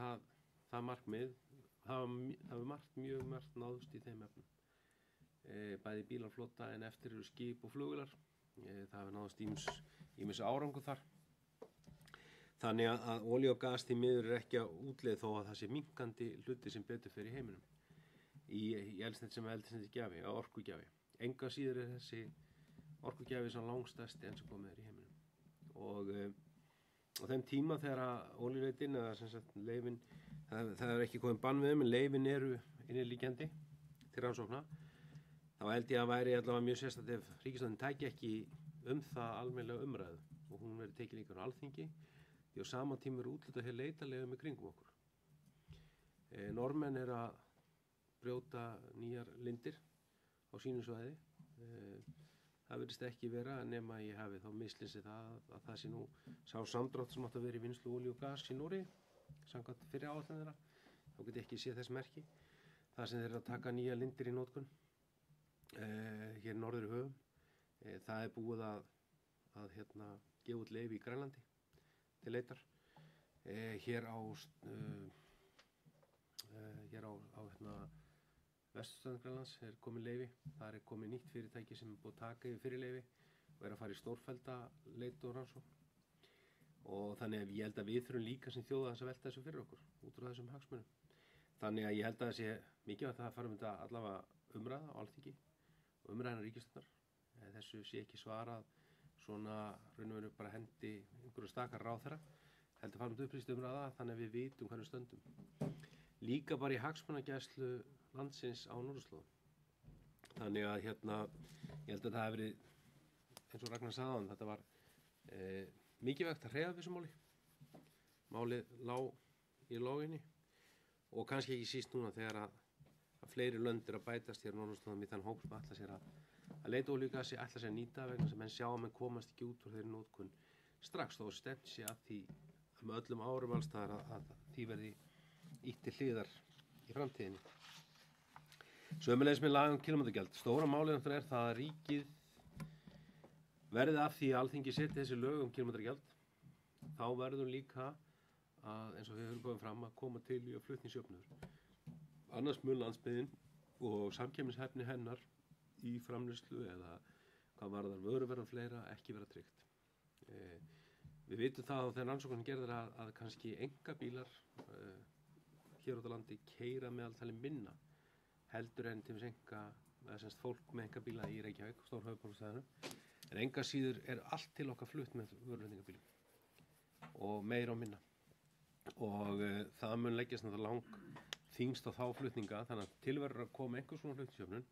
það markmið það mjög margt náðust í þeim efnum. Bæði bílaflota en eftir eru skip og flugvélar. Það hefur náðust ýmis árangur þar. Þannig að olíu og gas því miður er ekki að útleið þó að það sé minnkandi hluti sem betur fer í heiminum. Í eldsneyti sem eldsneytisgjafi, á orkugjafi. Engu að síður er þessi orkugjafi sem langstærsti enn sem komið er í heiminum og á þeim tíma þegar olíuleitin eða sem sagt leyfin það er ekki komið bann við þeim, en leyfin eru innilíkjandi til rannsókna. Þá held ég að væri allavega mjög sérstætt ef ríkisstjórnin tæki ekki það almennilega umræðu og hún verið tekin líka á Alþingi, því á sama tíma eru útlitað hér leitarlegum í kringum okkur. Norðmenn eru að brjóta nýjar lindir á sínu svæði. Það virðist ekki vera nema ég hafi þá mislýsi það að það sé nú sá samdrátt sem átt að vera í vinnslu olíu og gas í Noregi, samkvæmt fyrir áætlun þeirra. Þá get ég ekki séð þess merki. Það sem þeir eru að taka nýja lindir í notkun hér norður í höfum. Það er búið að gefa út leyfi í Grænlandi til leitar. Hér á Vesturströnd Grænlands er komið leyfi. Það er komið nýtt fyrirtæki sem er búið að taka yfir fyrir leyfi og er að fara í stórfellda leit og rannsókn. Og þannig að ég held að við þurfum líka sem þjóð að velta þessu fyrir okkur út úr þessum hagsmunum. Þannig að ég held að það sé mikilvægt að það fara þetta allavega umræða á Alþingi og umræðan ríkisstjórnar. Þessu sé ekki svarað svona raun og veru bara hendi einhverju stakar ráðherra. Heldur fara upplýst umræða þannig að við vitum hvernig stöndum. Líka bara í hagsmunagæslu landsins á norðurslóðum. Þannig að ég held að það hefur verið, eins og Ragnar sagði áðan, þetta var mikilvægt að hreyfa þessu máli. Málið lá í láginni og kannski ekki síst núna þegar að fleiri lönd eru að bætast hér á norðurslóðum í þann hóp sem ætla sér að leita olíu og gasi, ætla sér að nýta vegna sem menn sjá að menn komast ekki út úr þeirri notkun strax þó stefnt sé að því að með öllum árum alls staðar að því verði ítt til hliðar í framtíðinni. Sömuleiðis með laga kílómetragjald. Stóra málið náttúrulega er það að ríkið verði af því að Alþingi setji þessi lög kílómetragjald. Þá verður líka að, eins og við höfum komið fram, að koma til í flutningsjöfnuður. Annars mun landsbyggðin og samkeppnishæfni hennar í framleiðslu eða hvað varðar vöruverð og fleira ekki vera tryggt. Við vitum það á þegar rannsóknin gerðir að kannski einkabílar hér út á landi keyra meðaltali minna heldur en til þess fólk með einkabíla í Reykjavík, stór höfuðborgarsvæðinu. En enga síður er allt til okkar flutt með vöruflutningabílum og meira og minna. Og það mun leggjast náttúrulega þyngst á þá flutninga, þannig að til verður að koma einhvers svona flutningsjöfnun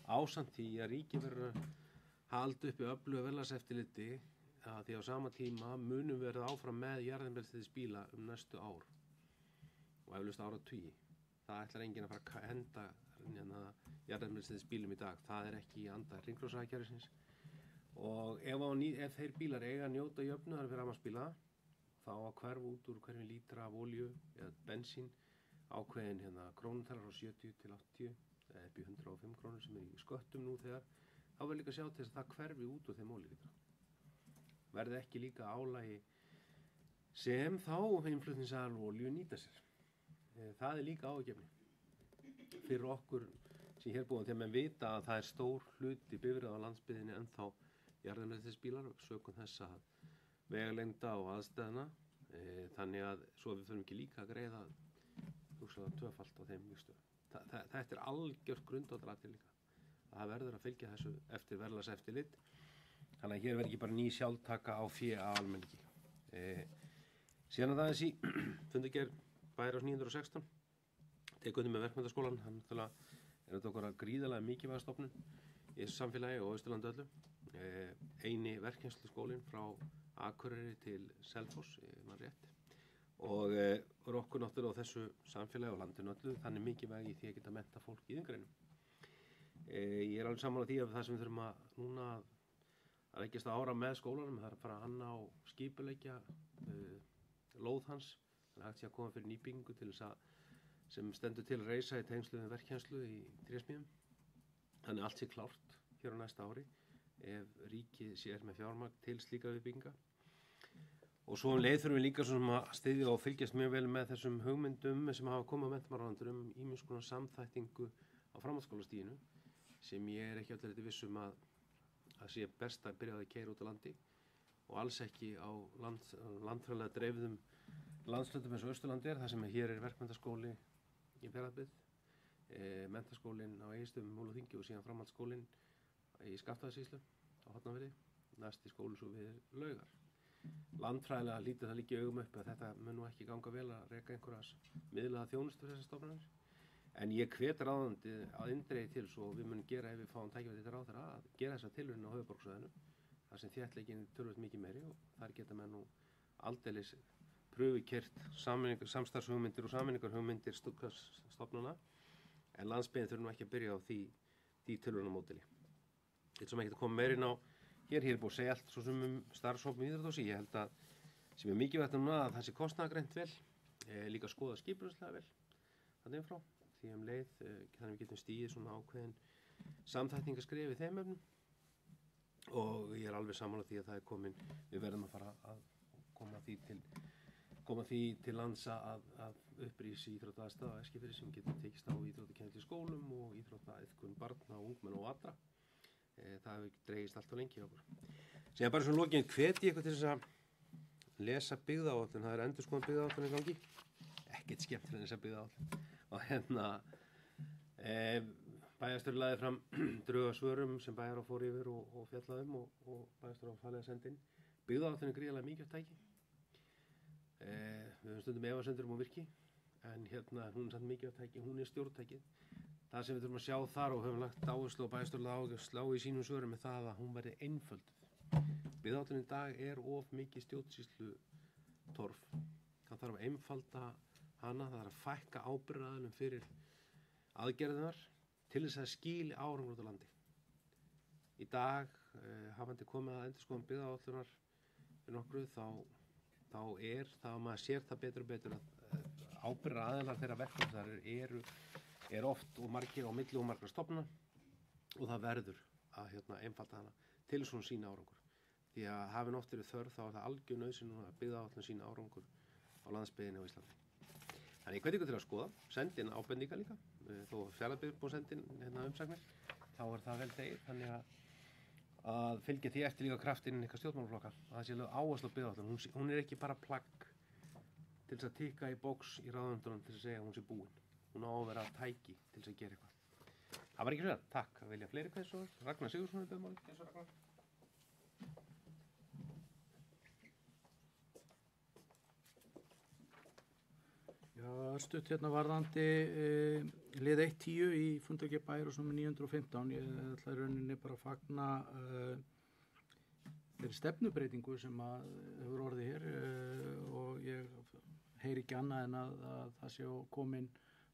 ásamt því að ríki verður að halda uppi öfluga verðlagseftirliti að því á sama tíma munum verða áfram með jarðefnaeldsneytisbíla næstu ár og eflaust áratugi. Það ætlar enginn að fara að henda jarðefnaeldsneytisbílum í dag. Það er ekki í anda hringrásarhagkerfisins. Og ef þeir bílar eiga að njóta jöfnuðar fyrir rafmagnsbíla, þá að hverfa út úr hverjum lítra af olíu eða bensín ákveðin krónutalar frá 70 til 80 eða upp í 105 krónur sem er í sköttum nú þegar, þá verður líka að sjá til þess að það hverfi út úr þeim olíulítra. Verði ekki líka álagi sem þá innflutningsaðilar olíu nýta sér. Það er líka áhyggjuefni fyrir okkur sem hér búum þegar menn vita að það er stór hluti bifreiða á landsbyggðinni ennþá jarðefnaeldsneytisbílar sökum þess að vegalengda og aðstæðna, þannig að svo við þurfum ekki líka að greiða hugsaðar tvöfalt á þeim vígstöðum. Þetta er algjört grundvallaratriði líka. Það verður að fylgja þessu eftir verðlagseftirlit. Þannig að hér verður ekki bara ný sjálftaka á fé á almenningi. Síðan að það er fundargerð Bæjarráðs 916. Tekum með verkmenntaskólann. Hann er þetta okkur að gríðarlega mikilvæga stofnun í þessu samfélagi og Austurlandi öllu. Eini verkkennsluskólinn frá Akureyri til Selfoss, maður rétt. Og okkur náttúrulega á þessu samfélagi og landinu öllu þannig mikilvægi í því að geta mennta fólk í þeim greinum. Ég er alveg sammála því að það sem við þurfum að núna að leggjast ára með skólanum, það er að fara að hanna og skipuleggja lóð hans, þannig að hægt sé að koma fyrir nýbyggingu til þess að sem stendur til að reisa í tengslu við verkkennslu í trésmíðum. Þannig allt sé klárt hér á næsta ári ef ríkið sér með fjármagn til slíka viðbygginga. Og svo leið þurfum við líka svona að styðja og fylgjast mjög vel með þessum hugmyndum sem hafa komið á menntamálaráðuneytinu ýmiss konar samþættingu á framhaldsskólastiginu sem ég er ekki allir þetta viss að sé best að byrja að keyra út á landi og alls ekki á landfræðilega dreifðum landshlutum eins og Austurlandi þar sem hér er verkmenntaskóli í Fjarðabyggð, menntaskólinn á Egilsstöðum, Múlaþingi og síðan framhaldsskólinn í Skaftafellssýslu á Hornafirði, næsti skóli svo við Laugar. landfræðilega lítið það líka í augum upp að þetta mun nú ekki ganga vel að reka einhverjas miðlaða þjónustu þessar stofnanir. En ég hvet ráðandi að indreiði til svo við munum gera ef við fáum tækifæri til ráðherra að gera þessa tilraun á höfuðborgarsvæðinu þar sem þéttleikinn er töluvert mikið meiri og þar geta menn nú aldeilis pröfukert samstarfshugmyndir og sameiningarhugmyndir stofnana en landsbyggðin þurfum ekki að byrja á því tilraunamódeli. Þetta sem ekki að koma meira inn á hér er búið að segja allt svo sem starfshópum íþróttahúsi. Ég held að sem er mikilvægt núna að það sé kostnaðargreint vel, líka skoða skipulagslega vel þarna inn frá. Því leið þannig við getum stigið svona ákveðin samþættingarskref í þeim efnum og ég alveg sammála því að það komin, við verðum að fara að koma því til lands að upprýsi íþróttaaðstaða á Eskifirði sem getur tekist á íþróttakennslu í skólum og íþróttaiðkun barna og ungmenna og allra. Það hefur dregist allt á lengi okkur. Síðan bara svona lokin hveti ykkur til þess að lesa byggðaáætlun, það endurskoðun byggðaáætlun í gangi, ekkert skemmtilega þess að byggðaáætlun. Og bæjarstjóri lagði fram drög að svörum sem bæjar fór yfir og fjallaði og bæjarstjóri falið að senda inn. Byggðaáætlun er gríðarlega mikið tæki. Við höfum stundum efasemdir hún virki, en hún er samt mikið tæki, hún er stjórntækið. Það sem við þurfum að sjá þar og höfum lagt áherslu og bæjarstjóri áherslu á í sínum svörum er það að hún verði einfölduð. Byggðaáætlun í dag er of mikið stjórnsýslu torf. Það þarf að einfalda hana, það þarf að fækka ábyrgðaraðilum fyrir aðgerðunar til þess að skili árangur út á landi. Í dag, hafandi komið að endurskoðun byggðaáætlunar við nokkru, þá er það að maður sér það betur og betur að ábyrgðaraðilar þeirra verkefni þar er oft og margir á milli og margra stofnana og það verður að einfalda hana til svona sína árangur. Því að hafi oft verið þörf þá er það algjör nauðsyn að byggðaáætlun sína árangur á landsbyggðinni á Íslandi. Þannig ég hvet ykkur til að skoða, sendi inn ábendingar líka, þó Fjarðabyggð búið að senda inn umsagnir, þá er það vel degið, þannig að fylgja því eftir líka kraftinn ykkar stjórnmálaflokka, að það sé lög áherslu á byggðaáætlun. Hún er ekki bara plagg til þess að tikka í bóks í ráðuneytunum til þess að segja að hún sé búin. Hún á að vera tæki til þess að gera eitthvað. Það var ekki svona, takk að velja fleiri kveðsóður. Ragnar Sigurðsson er beðmáli. Eins og Ragnar. Já, stutt varðandi lið 1.10 í fundargerð bæjarráðs númer 915. Ég ætla í rauninni bara að fagna þeirri stefnubreitingu sem hefur orðið hér og ég heyri ekki annað en að það sé komin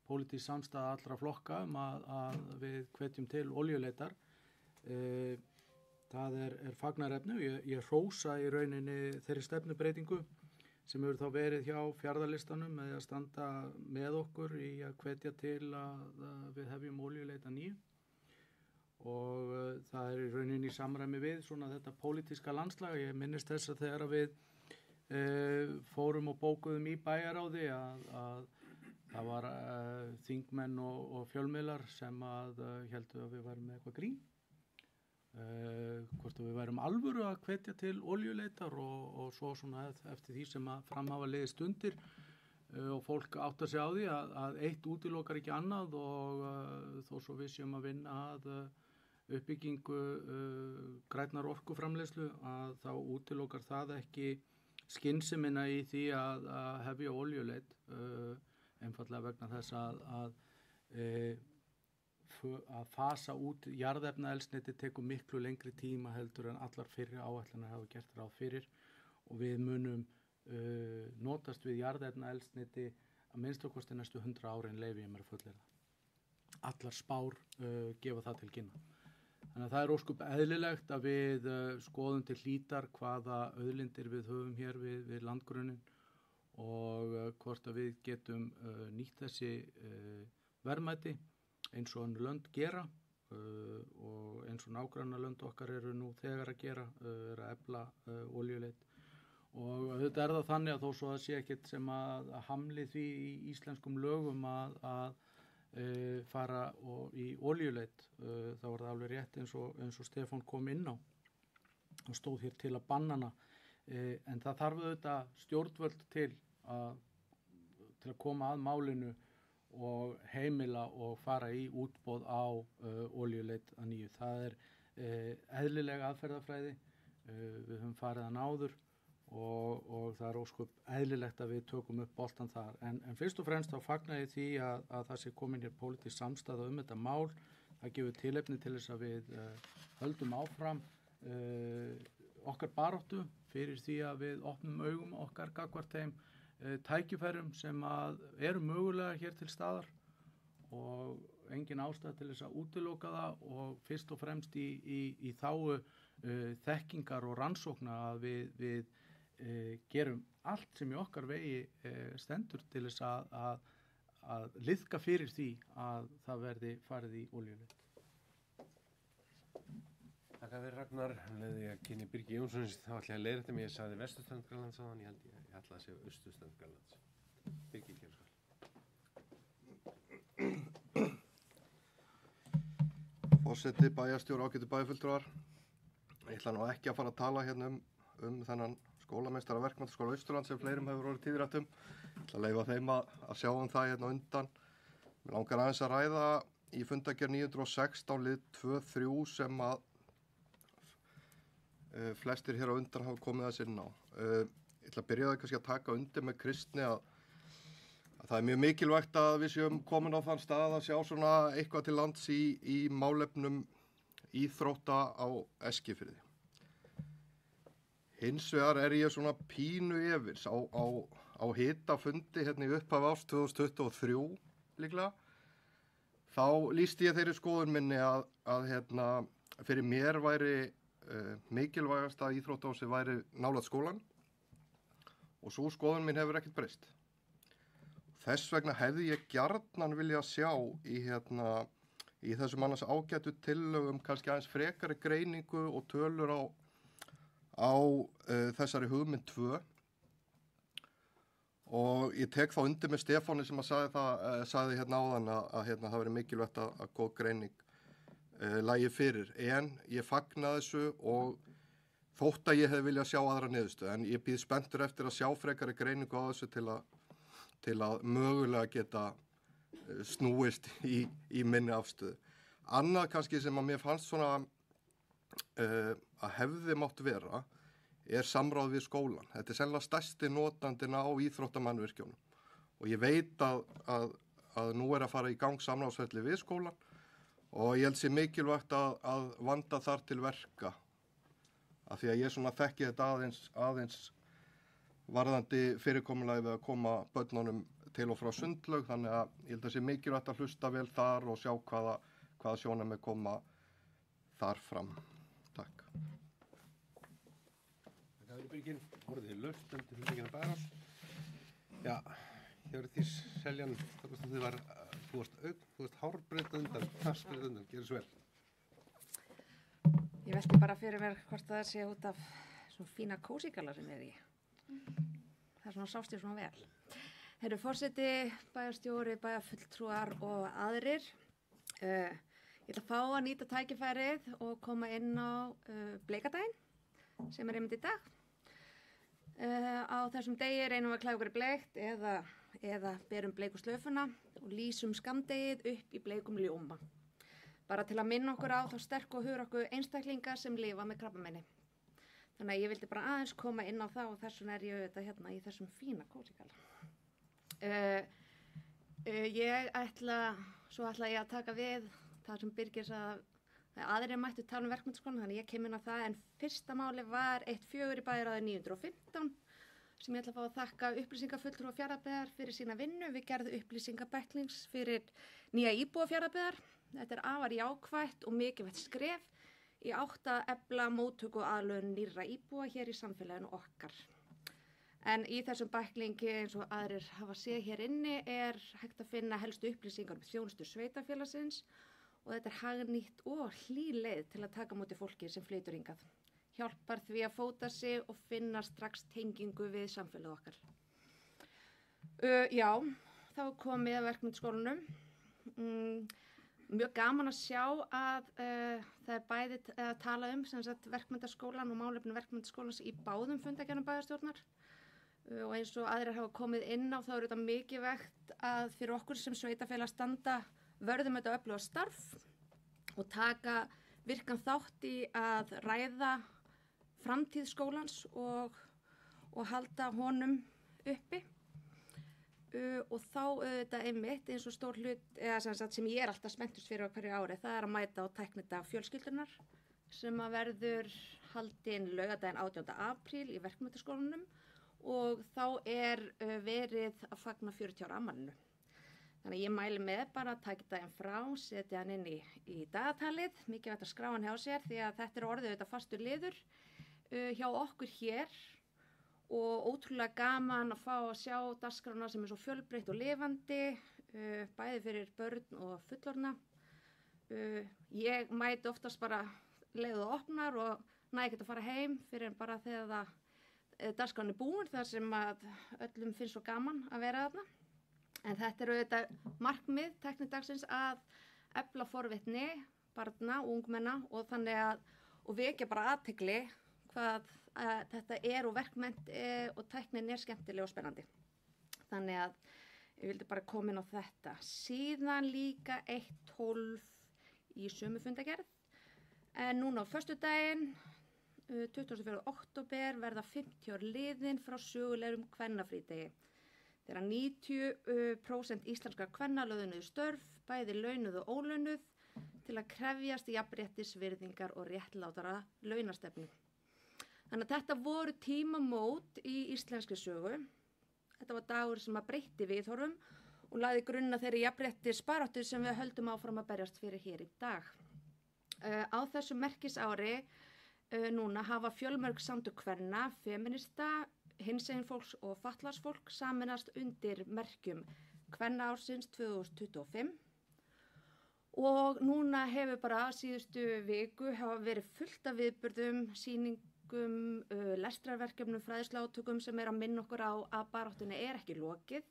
pólitísk samstaða allra flokka að við hvetjum til olíuleitar. Það er fagnaðarefni og ég hrósa í rauninni þeirri stefnubreitingu sem hefur þá verið hjá Fjarðarlistanum með að standa með okkur í að hvetja til að við hefjum olíuleit að nýju. Og það er í rauninni í samræmi við svona þetta pólitíska landslag. Ég minnist þess að þegar við fórum og bókuðum í bæjarráði að það var þingmenn og fjölmiðlar sem héldu að við værum með eitthvað grín. Hvort við værum alvöru að hvetja til olíuleitar og svo svona eftir því sem að framhafa liðið stundir og fólk áttar sig á því að eitt útilokar ekki annað og þó svo við séum að vinna að uppbyggingu grænnar orkuframleiðslu að þá útilokar það ekki skynsemina í því að hefja olíuleit einfallega vegna þess að fasa út jarðefnaeldsneyti tekur miklu lengri tíma heldur en allar fyrri áætlanir hafa gert ráð fyrir og við munum notast við jarðefnaeldsneyti að minnstakosti næstu 100 árin leyfi ég mér að fullyrða. Allar spár gefa það til kynna. Þannig að það er ósköp eðlilegt að við skoðum til hlítar hvaða auðlindir við höfum hér við landgrunnin og hvort að við getum nýtt þessi verðmæti eins og önnur lönd gera og eins og nágrannalönd okkar eru nú þegar að gera, eru að efla olíuleit. Og þetta er það þannig að þó svo að sé ekkert sem að hamli því í íslenskum lögum að fara í olíuleit, þá var það alveg rétt eins og Stefán kom inn á og stóð hér til að banna hana. En það þarf auðvitað stjórnvöld til að koma að málinu og heimila og fara í útboð á olíuleit að nýju. Það er eðlileg aðferðafræði, við höfum farið að áður og það ósköp eðlilegt að við tökum upp boltan þar. En fyrst og fremst þá fagna ég því að það sé komin hér pólitísk samstaða þetta mál. Það gefur tilefni til þess að við höldum áfram okkar baráttu fyrir því að við opnum augum okkar gagnvart þeim tækifærum sem að eru mögulega hér til staðar og engin ástæða til þess að útiloka það og fyrst og fremst í þágu þekkingar og rannsókna að við gerum allt sem í okkar vegi stendur til þess að liðka fyrir því að það verði farið í olíuleit. Takk fyrir Ragnar, leiði ég að kynni Birgi Jónsson, þá ætla ég að leiðrétta mig, ég sagði vesturströnd Grænlands áðan, ég ætla að segja austurströnd Grænlands. Birgi, kemur svo. Forseti, bæjarstjóri, ágætu bæjarfulltrúar. Ég ætla nú ekki að fara að tala hérna um þennan skólameistara verkmenntaskóla Austurlands sem fleirum hefur orðið tíðrætt. Ég ætla að leyfa þeim að sjá það hérna undan. Mér langar aðeins að ræða í fundargerð 916 lið 2-3 sem að flestir hér á undan hafa komið að sinna á. Ég ætla að byrja það kannski að taka undir með Kristni að það er mjög mikilvægt að við séum komin á þann stað að sjá svona eitthvað til lands í málefnum íþrótta á Eskifirði. Hins vegar er ég svona pínu efins á hitafundi hérna í upphafi árs 2023 líklega. Þá lýsti ég þeirri skoðun minni að hérna fyrir mér væri mikilvægast að íþróttahúsið væri nálægt skólan og svo skoðun mín hefur ekkert breyst. Þess vegna hefði ég gjarnan vilja sjá í þessum annars ágætu tillögum kannski aðeins frekari greiningu og tölur á þessari hugmynd 2 og ég tek þá undir með Stefáni sem sagði hérna áðan að það veri mikilvægt að góð greining lægi fyrir, en ég fagna þessu og þótt að ég hefði viljað sjá aðra niðurstöðu, en ég býð spenntur eftir að sjá frekari greiningu á þessu til að mögulega geta snúist í minni afstöðu. Annað kannski sem að mér fannst svona að hefði mátt vera er samráð við skólan. Þetta er sennilega stærsti notandinn á íþróttamannvirkjunum og ég veit að nú er að fara í gang samráðsferli við skólan og ég held sér mikilvægt að vanda þar til verka af því að ég svona þekki þetta aðeins varðandi fyrirkomulagi við að koma börnunum til og frá sundlaug, þannig að ég held að sé mikilvægt að hlusta vel þar og sjá hvaða sjónarmið koma þar fram. Takk. Takk fyrir Birgir, orðið laust undir fundingina Bæjarás. Já, hér því Seljan, þú varst hárbreytt undan, passbreytt undan, gerðu svo vel. Ég velti bara fyrir mér hvort það sé út af svona fína kósígalla sem í. Það er svona sást ég svona vel. Herru forseti, bæjarstjóri, bæjarfulltrúar og aðrir. Ég ætla að fá að nýta tækifærið og koma inn á bleikadaginn sem er einmitt í dag. Á þessum degi reynum við að klæða okkur í bleikt eða berum bleiku slöfuna og lýsum skammdegið upp í bleikum ljóma. Bara til að minna okkur á þá sterku og hugrakku einstaklinga sem lifa með krabbameini. Þannig að ég vildi bara aðeins koma inn á það og þess vegna er ég auðvitað hérna í þessum fína kósígalla. Svo ætla ég að taka við það sem Birgir sagði að aðrir mættu tala um verkmenntaskólann, þannig ég kem inn á það, en fyrsta máli var 1.4 í bæjarráði 915 sem ég ætla að fá að þakka upplýsingafulltrúa Fjarðabyggðar fyrir sína vinnu. Við gerðum upplýsingabæklings fyrir nýja íbúa Fjarðabyggðar. Þetta er afar jákvætt og mikilvægt skref í átt að efla móttöku og aðlögun nýrra íbúa hér í samfélaginu okkar. En í þessum bæklingi, eins og aðrir hafa séð hér inni, er hægt að finna helstu upplýsingar um þjónustu sveitarfélagsins og þetta er hagnýtt og hlý leið til að taka á móti fólki sem flytur hingað. Hjálpar því að fóta sig og finna strax tengingu við samfélagið okkar. Já, þá er komið að verkmenntaskólanum. Mjög gaman að sjá að það er bæði að tala um verkmenntaskólan og málefni verkmenntaskólans í báðum fundargerðum bæjarstjórnar. Og eins og aðrir hafa komið inn á þá er þetta mikilvægt að fyrir okkur sem sveitarfélag standa vörðum þetta öfluga starf og taka virkan þátt í að ræða framtíð skólans og og halda honum uppi. Og þá auðvitað einmitt eins og stór hlut sem ég alltaf spenntust fyrir á hverju ári, það að mæta á tæknidag fjölskyldunar sem að verður haldinn laugardaginn 18. apríl í Verkmenntaskólanum og þá verið að fagna 40 ára afmælinu. Þannig að ég mæli með bara að taka daginn frá, setja hann inn í dagatalið, mikilvægt að skrá hann hjá sér því að þetta orðið auðvitað fastur liður hjá okkur hér og ótrúlega gaman að fá að sjá dagskrána sem svo fjölbreytt og lifandi, bæði fyrir börn og fullorðna. Ég mæti oftast bara leið og opnar og næ ekkert að fara heim fyrir en bara þegar dagskráin búin þar sem að öllum finnst svo gaman að vera þarna. En þetta auðvitað markmið tæknidagsins að efla forvitni barna og ungmenna og þannig og vekja bara athygli hvað þetta og verkmennt og tæknin skemmtileg og spennandi. Þannig að ég vildi bara koma inn á þetta. Síðan líka 1.12 í sömu fundagerð. En núna á föstudaginn, 24. október, verða 50 ár liðin frá sögulegum kvennafrídegi. Þegar 90% íslenskra kvenna lögðu niður störf, bæði launuð og ólaunuð, til að krefjast jafnréttis, virðingar og réttlátara launastefnu. Þannig að þetta voru tímamót í íslenskri sögu. Þetta var dagur sem að breytti viðhorfum og lagði grunna þeirri jafnréttisbaráttu sem við höldum áfram að berjast fyrir hér í dag. Á þessu merkisári núna hafa fjölmörg samtök kvenna, feminista, hinsegin fólks og fatlaðs fólk sameinast undir merkjum Kvennaársins 2025 og núna hefur bara síðustu viku hafa verið fullt af viðburðum, sýningum, lestrarverkefnum, fræðsluátökum sem að minna okkur á að baráttunni ekki lokið.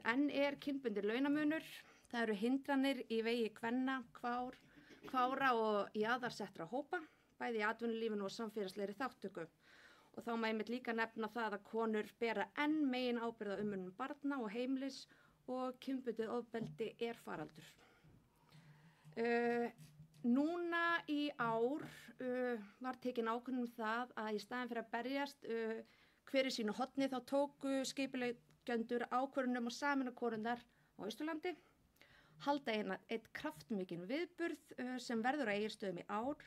Enn kynbundinn launamunur, það eru hindranir í vegi kvenna, kvára og jaðarsettra hópa, bæði í atvinnulífinu og samfélagslegri þátttöku. Og þá má einmitt líka nefna það að konur bera enn megin ábyrgð á umönnun barna og heimilis og kynbundið ofbeldi faraldur. Núna í ár var tekin ákvörðun það að í staðinn fyrir að berjast hver í sínu horni þá tóku skipuleggjendur ákvörðun að sameina konurnar á Austurlandi, halda einn kraftmikinn viðburð sem verður á Egilsstöðum í ár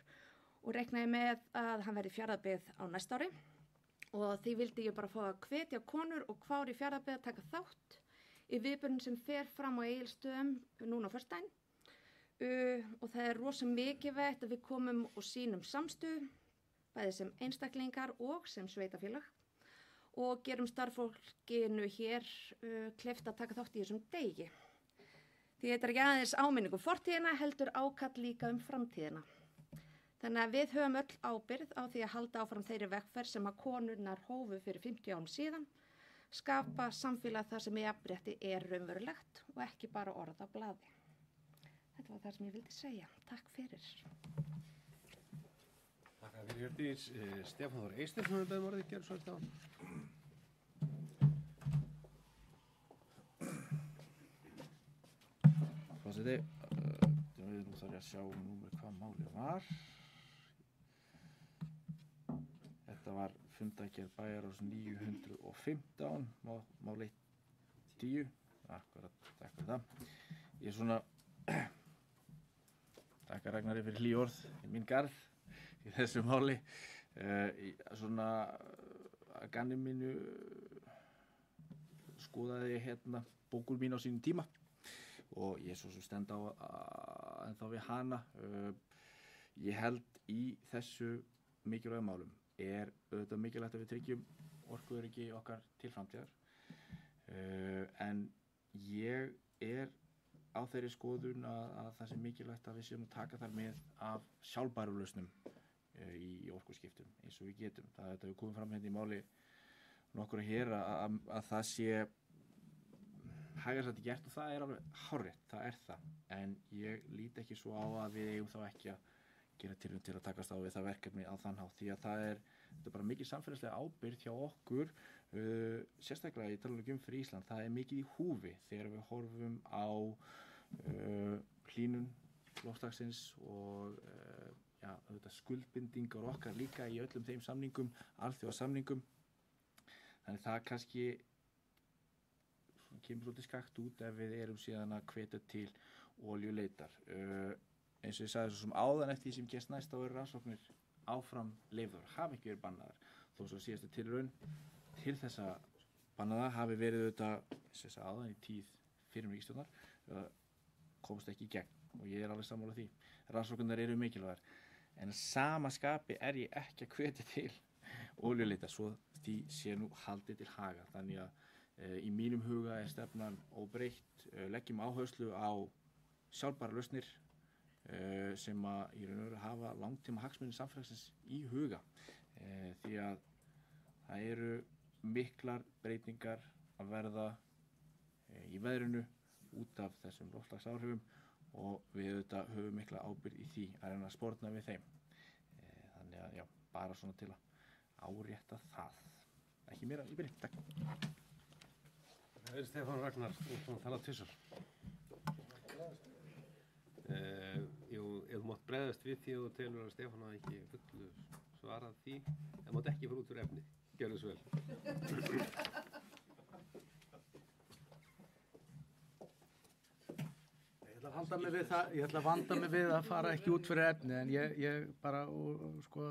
og reiknaði með að hann verði Fjarðabyggð á næsta ári og því vildi ég bara fá að hvetja konur og kvár í Fjarðabyggð að taka þátt í viðburðin sem fer fram á Egilsstöðum núna á föstudaginn. Og það rosa mikilvægt að við komum og sýnum samstöðu, bæði sem einstaklingar og sem sveitafélag og gerum starffólkinu hér kleift að taka þátt í þessum degi. Því þetta ekki aðeins áminning fortíðina, heldur ákall líka framtíðina. Þannig að við höfum öll ábyrgð á því að halda áfram þeirri vegferð sem að konurnar hófu fyrir 50 árum síðan, skapa samfélag þar sem jafnrétti raunverulegt og ekki bara orð á blaði. Þetta var það sem ég vildi segja. Takk fyrir. Takk fyrir Hjördís. Stefán Þór Eysteinsson beðum orðið, gerðu svo eftir á. Forseti, nú þarf ég að sjá númer hvað málið var. Þetta var fundagerð bæjarráðs 915, máli 10. Akkurat, takk fyrir það. Ég svona Takk Ragnari fyrir hlý orð í mín garð í þessu máli. Svona að ganni mínu skoðaði ég bókul mín á sínum tíma og ég svo sem stend á ennþá við hana. Ég held í þessu mikilvægum málum auðvitað mikilvægt að við tryggjum orkuöryggi okkar til framtíðar. En ég á þeirri skoðun að það sé mikilvægt að við séum að taka þar með af sjálfbærum lausnum í orkuskiptum eins og við getum. Þetta hefur komið fram í máli nokkura hér að það sé hægarsætti gert og það alveg hárrétt, það það. En ég lít ekki svo á að við eigum þá ekki að gera tilraun til að takast á við það verkefni á þann hátt því að þetta bara mikið samfélagslega ábyrgð hjá okkur, sérstaklega ég tala fyrir Ísland, það mikið í húfi þegar við horfum á hlýnun loftslagsins og skuldbindingar okkar líka í öllum þeim samningum, alþjóðasamningum Þannig það kannski kemur svolítið skakt út ef við erum síðan að hvetja til olíuleitar. Eins og ég sagði svo sem áðan eftir því sem gerst næst þá eru rannsóknir áfram leyfðar, hafa ekki verið bannaðar. Þó svo síðastu tilraun til þess að banna það hafi verið auðvitað, sem ég sagði áðan, í tíð fyrir ríkisstjórnar, komst ekki í gegn og ég er alveg sammála því. Rannsóknirnar eru mikilvægar. En að sama skapi er ég ekki að hvetja til olíuleitar svo því sé nú haldið til haga. Þannig að í mínum huga er stefnan óbreytt, leggjum áherslu á sjálfbæra lausnir sem að í raun og veru hafa langtíma hagsmuni samfélagsins í huga því að það eru miklar breytingar að verða í veðrinu út af þessum loftslagsáhrifum og við auðvitað höfum mikla ábyrgð í því að reyna að sporna við þeim. Þannig að já, bara svona til að árétta það. Ekki meira í byrjun, takk. Það er Stefán Ragnar, þú erum að tala tvisvar. Jú, ef þú mátt bregðast við því og þú telur að Stefán hafi ekki fullu svarað því, það mátt ekki fara út úr efnið. Gjörðu svo vel. Ég ætla að vanda mig við að fara ekki út fyrir efni en ég bara sko,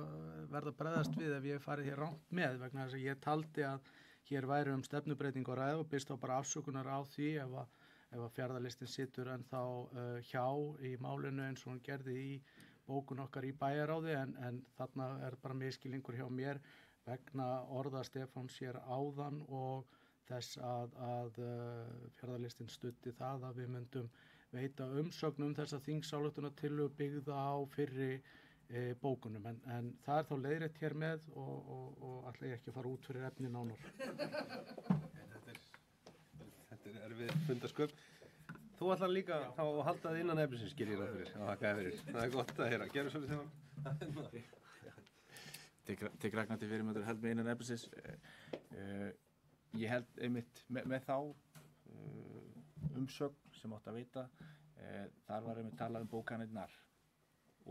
verða að bregðast við ef ég farið hér rangt með vegna þess að ég taldi að hér væri stefnubreiting á ræðu og byrst á bara afsökunar á því ef að fjarðarlistin situr ennþá hjá í málinu eins og hann gerði í bókun okkar í bæjaráði en þarna er bara misskilningur hjá mér vegna orða Stefáns hér áðan og þess að fjarðarlistin studdi það að við myndum veita umsögnum þessa þingsályktunartillögu byggða á fyrri bókunum en það er þá leiðrétt hér með og ætla ég ekki að fara út fyrir efni nánar. Þetta er erfið fundasköp. Þú ætlar líka þá að halda það innan efnisins, gerir það fyrir. Það er gott að heyra. Gerðu svolítið Stefán. Tek Ragnandi fyrir með held með innan efnisins. Ég held einmitt með þá umsögn sem átt að veita þar var einmitt talað bókanirnar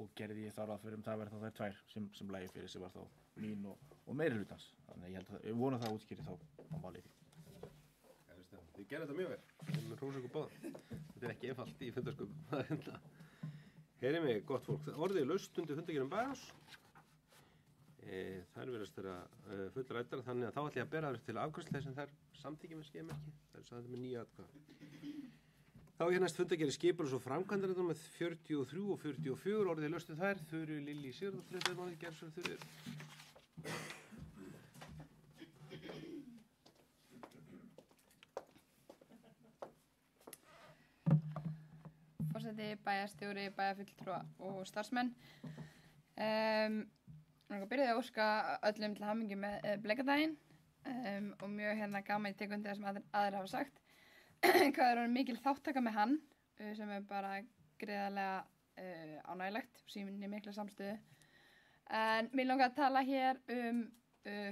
og gerði ég þá ráð fyrir það verði þá þær tvær sem lægi fyrir sem var þá mín og meiri hlutans þannig að ég held að ég vona það útskýri þá á málið Þið gerðu þetta mjög vel með hrósöku báðum þetta er ekki einfalt í fundarsköpum Heyrið mig gott fólk orðið laust undir fundagerðum bæjars þær virðast þeirra fullræddar þannig að þá ætla ég að bera þér til afgreiðslu þess að þær samþykja með skeiðmerki það er sagði með 9 atkvæði Þá er næst fundagerði skipulags- og framkvæmdarnefndar með 43 og 44 orðið laustu þær Þuru Lillý Sigurðardóttir þetta er málið gerð svo Þuru Forseti, bæjarstjóri, bæjarfulltrúa og starfsmenn. Ég byrjaði að óska öllum til hamingju með bleikadaginn og mjög gaman í tekundi það sem aðrir hafa sagt. Hvað er mikil þáttaka með hann sem er bara greiðarlega ánægilegt og sýnir mikla samstöðu. En mér langar að tala hér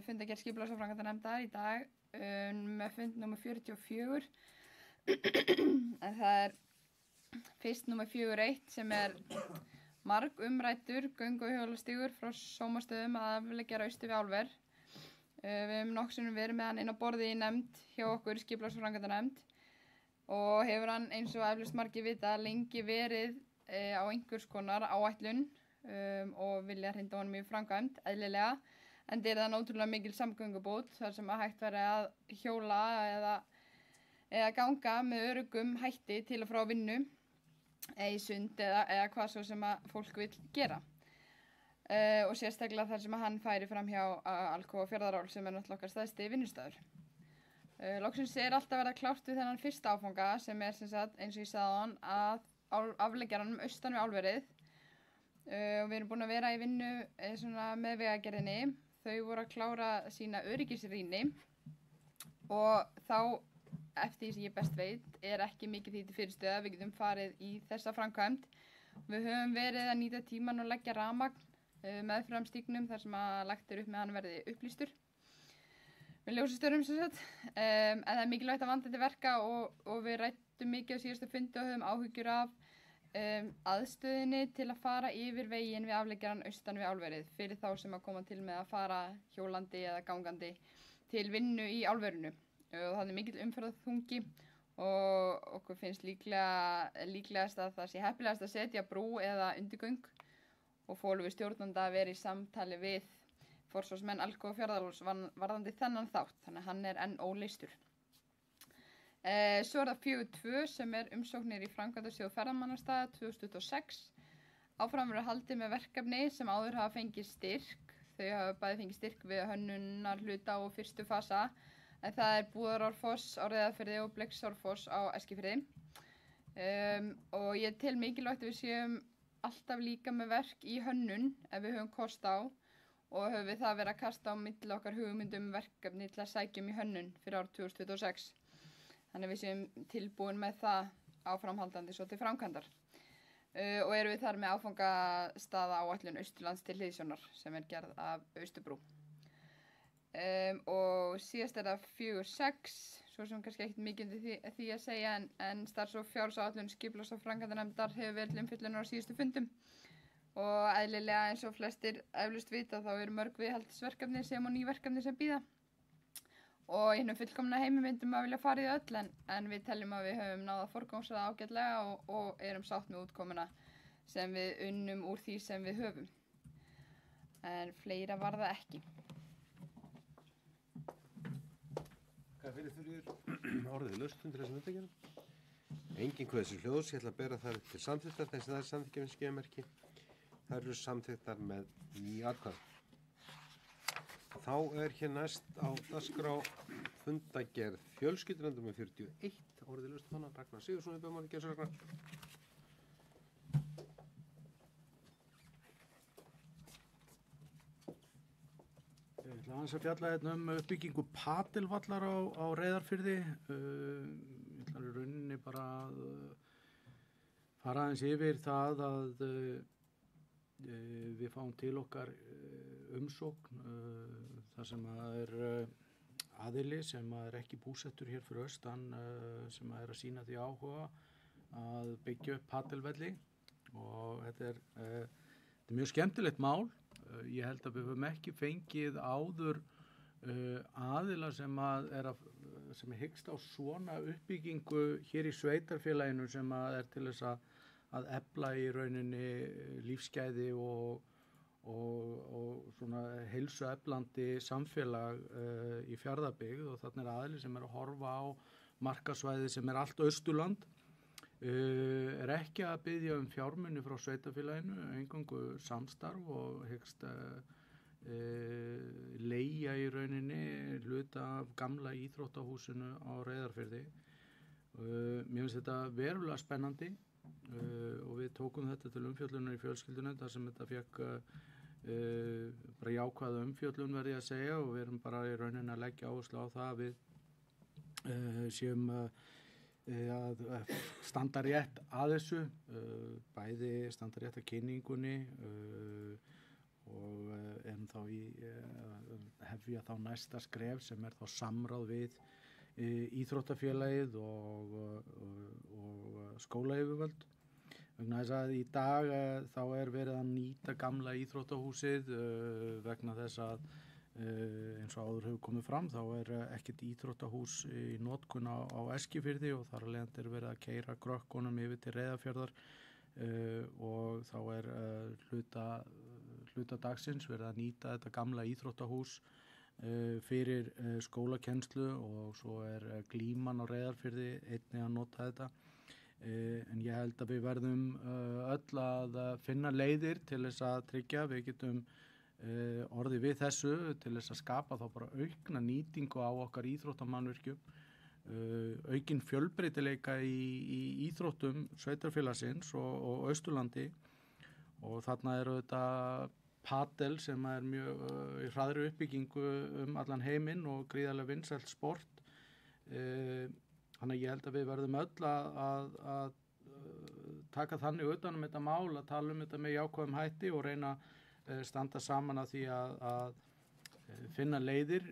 fundagerð skipulags- og framkvæmdarnefndar í dag með fund númer 44 en það er fyrst númer 41 sem er marg umræddur göngu- og hjólastígur frá sómastöðum að afleggja austur við álver. Við höfum nokkurnsinnum verið með hann inn á borði í nefnd hjá okkur í skipulags- og framkvæmdarnefnd og hefur hann eins og eflaust margir vita lengi verið á einhvers konar áætlun og vilja hrinda honum í framkvæmd eðlilega en það er það ótrúlega mikil samgöngubót þar sem að hægt væri að hjóla eða ganga með öruggum hætti til og frá vinnu eða í sund eða hvað svo sem að fólk vil gera og sérstaklega þar sem að hann færi fram hjá Alcoa Fjarðaál sem er náttúrulega okkar stærsti vinnustæður. Loksins er alltaf verið klárt við þennan fyrsta áfanga sem er sem sagt eins og ég sagði hann að afleggja hann austan við álverið og við erum búin að vera í vinnu með vegagerðinni. Þau voru að klára sína öryggisrýni og þá eftir því sem ég best veit er ekki mikið því til fyrirstöðu að við getum farið í þessa framkvæmd. Við höfum verið að nýta tíman og leggja rafmagn meðfram stígnum þar sem að lagt upp með hann verði upplýstur. Með ljósastörum sem sagt, en það er mikilvægt að vanda til verka og við ræddum mikið á síðustu fundi og höfum áhyggjur af aðstöðinni til að fara yfir veginn við afleggjaran austan við álverið fyrir þá sem að koma til með að fara hjólandi eða gangandi til vinnu í álverinu og það er mikill umferðarþungi og okkur finnst líklegast að það sé heppilegast að setja brú eða undirgöng og fólum við stjórnanda að vera í samtali við forsvarsmenn Alcoa Fjarðaáls varðandi þennan þátt, þannig að hann er enn óleystur. Svo er það 4.2 sem er umsóknir í framkvæmdasjóð ferðamannastaða 2026. Áfram verður haldið með verkefni sem áður hafa fengið styrk. Þau hafa bæði fengið styrk við hönnunar hluta og fyrstu fasa, en það er Búðarárfoss á Reyðarfirði og Blixárfoss á Eskifirði. Og ég tel mikilvægt að við séum alltaf líka með verk í hönnun ef við höfum kost á og höfum við það verið að kasta á milli okkar hugmyndum verkefni til að sækja í hönnun fyrir árið 2026. Þannig að við séum tilbúin með það áframhaldandi svo til framkvæmdar. Og erum við þar með áfangastaða áætlun Austurlands til hliðsjónar sem er gerð af Austurbrú. Og síðast er það 4.6, svo sem kannski ekkert mikið því að segja en starfs- og fjárhagsáætlun skipulags- og framkvæmdanefndar hefur verið til umfjöllunar á síðustu fundum og eðlilega eins og flestir eflaust vita þá eru mörg viðhaldsverkefni sem og ný verkefni sem bíða og í hinum fullkomna heimi myndum að vilja fara í öll en við teljum að við höfum náð að forgangsraða ágætlega og erum sátt með útkomuna sem við unnum úr því sem við höfum. En fleira var það ekki. Hvað fyrir þurfir orðið laust undir þessum undangjörnum? Engin hvað þessi hljóðs, ég ætla að bera það til samþykktar þess að það er samþykkja með skeiðmerki. Það eru samþykktar með 9 atkvæðum. Þá er hér næst á dagskrá fundagerð fjölskyldunefndar með 41, orðið laust hana, Ragnar Sigurðsson í bæmáli, gjörðu svo Ragnar. Ég ætla aðeins að fjalla hérna uppbyggingu padelvallar á Reyðarfirði. Ég ætla í rauninni bara að fara aðeins yfir það að við fáum til okkar umsókn þar sem er aðili sem er ekki búsettur hér fyrir austan sem er að sýna því áhuga að byggja upp padelvelli og þetta er mjög skemmtilegt mál. Ég held að við höfum ekki fengið áður aðila sem er hyggst á svona uppbyggingu hér í sveitarfélaginu sem er til þess að efla í rauninni lífsgæði og svona heilsueflandi samfélag í Fjarðabyggð og þarna er aðili sem er að horfa á markasvæði sem er allt Austurland. Er ekki að biðja fjármuni frá sveitarfélaginu, eingöngu samstarf og hyggst leigja í rauninni hluta af gamla íþróttahúsinu á Reyðarfirði. Mér finnst þetta verulega spennandi og við tókum þetta til umfjöllunar í fjölskyldunum þar sem þetta fekk bara jákvæða umfjöllun verði að segja og við erum bara í rauninni að leggja áherslu á það að við séum að standa rétt að þessu, bæði standa rétt að kynningunni og erum þá hefja þá næsta skref sem er þá samráð við íþróttafélagið og skólayfirvöld. Vegna þess að í dag þá er verið að nýta gamla íþróttahúsið vegna þess að eins og áður hefur komið fram þá er ekkert íþróttahús í notkun á Eskifirði og þar af leiðandi er verið að keyra krökkunum yfir til Reyðarfjarðar og þá er hluta dagsins verið að nýta þetta gamla íþróttahús fyrir skólakennslu og svo er Glíman á Reyðarfirði einnig að nota þetta. En ég held að við verðum öll að finna leiðir til þess að tryggja við getum orðið við þessu til þess að skapa þá bara aukna nýtingu á okkar íþróttamannvirkjum, aukin fjölbreytileika í íþróttum sveitarfélagsins og Austurlandi og þarna eru þetta padel sem er mjög í hraðri uppbyggingu allan heiminn og gríðarlega vinsælt sport. Þannig að ég held að við verðum öll að taka þannig utan um þetta mál, að tala um þetta með jákvæðum hætti og reyna að standa saman að því að finna leiðir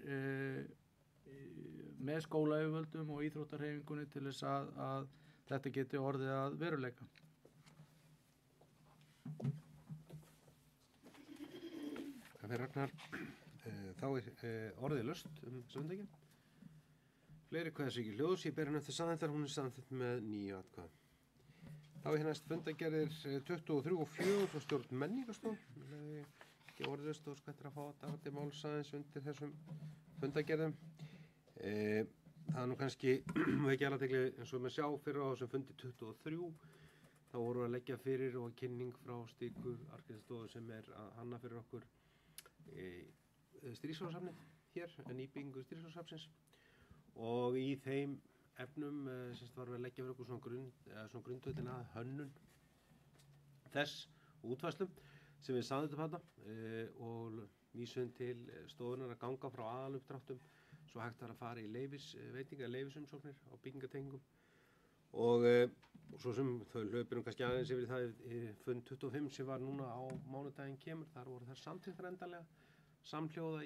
með skólayfirvöldum og íþróttarhreyfingunni til þess að þetta geti orðið að veruleika. Ragnar, Þá orðið laust söndaginn. Fleiri hvað þessu ekki hljóðs, ég ber henni eftir samþykktar, hún samþykkt með 9 atkvæðum. Þá næst fundagerðir 23 og 4 frá stjórn menningarstofu. Ekki orðið laust og skvættir að fá þetta til máls aðeins undir þessum fundagerðum. Það nú kannski ekki aðtegli eins og með sjá fyrir á þessum fundi 23. Þá voru að leggja fyrir og kynning frá Stíku Arkitektastofu sem að hanna fyrir okkur Stríðsfrársafnið hér, nýbyggingu Stríðsfrársafnsins. Og í þeim efnum varum við að leggja fyrir okkur svona grundvöllin að hönnun þess útfærslum sem við samþykktum þarna og vísuðum til stofunar að ganga frá aðaluppdráttum svo hægt var að fara í leyfisumsóknir á byggingatengingum og svo sem þau hlaupirum kannski aðeins yfir það í fund 25 sem var núna á mánudaginn kemur, þar voru þær samþykktar endanlega samhljóða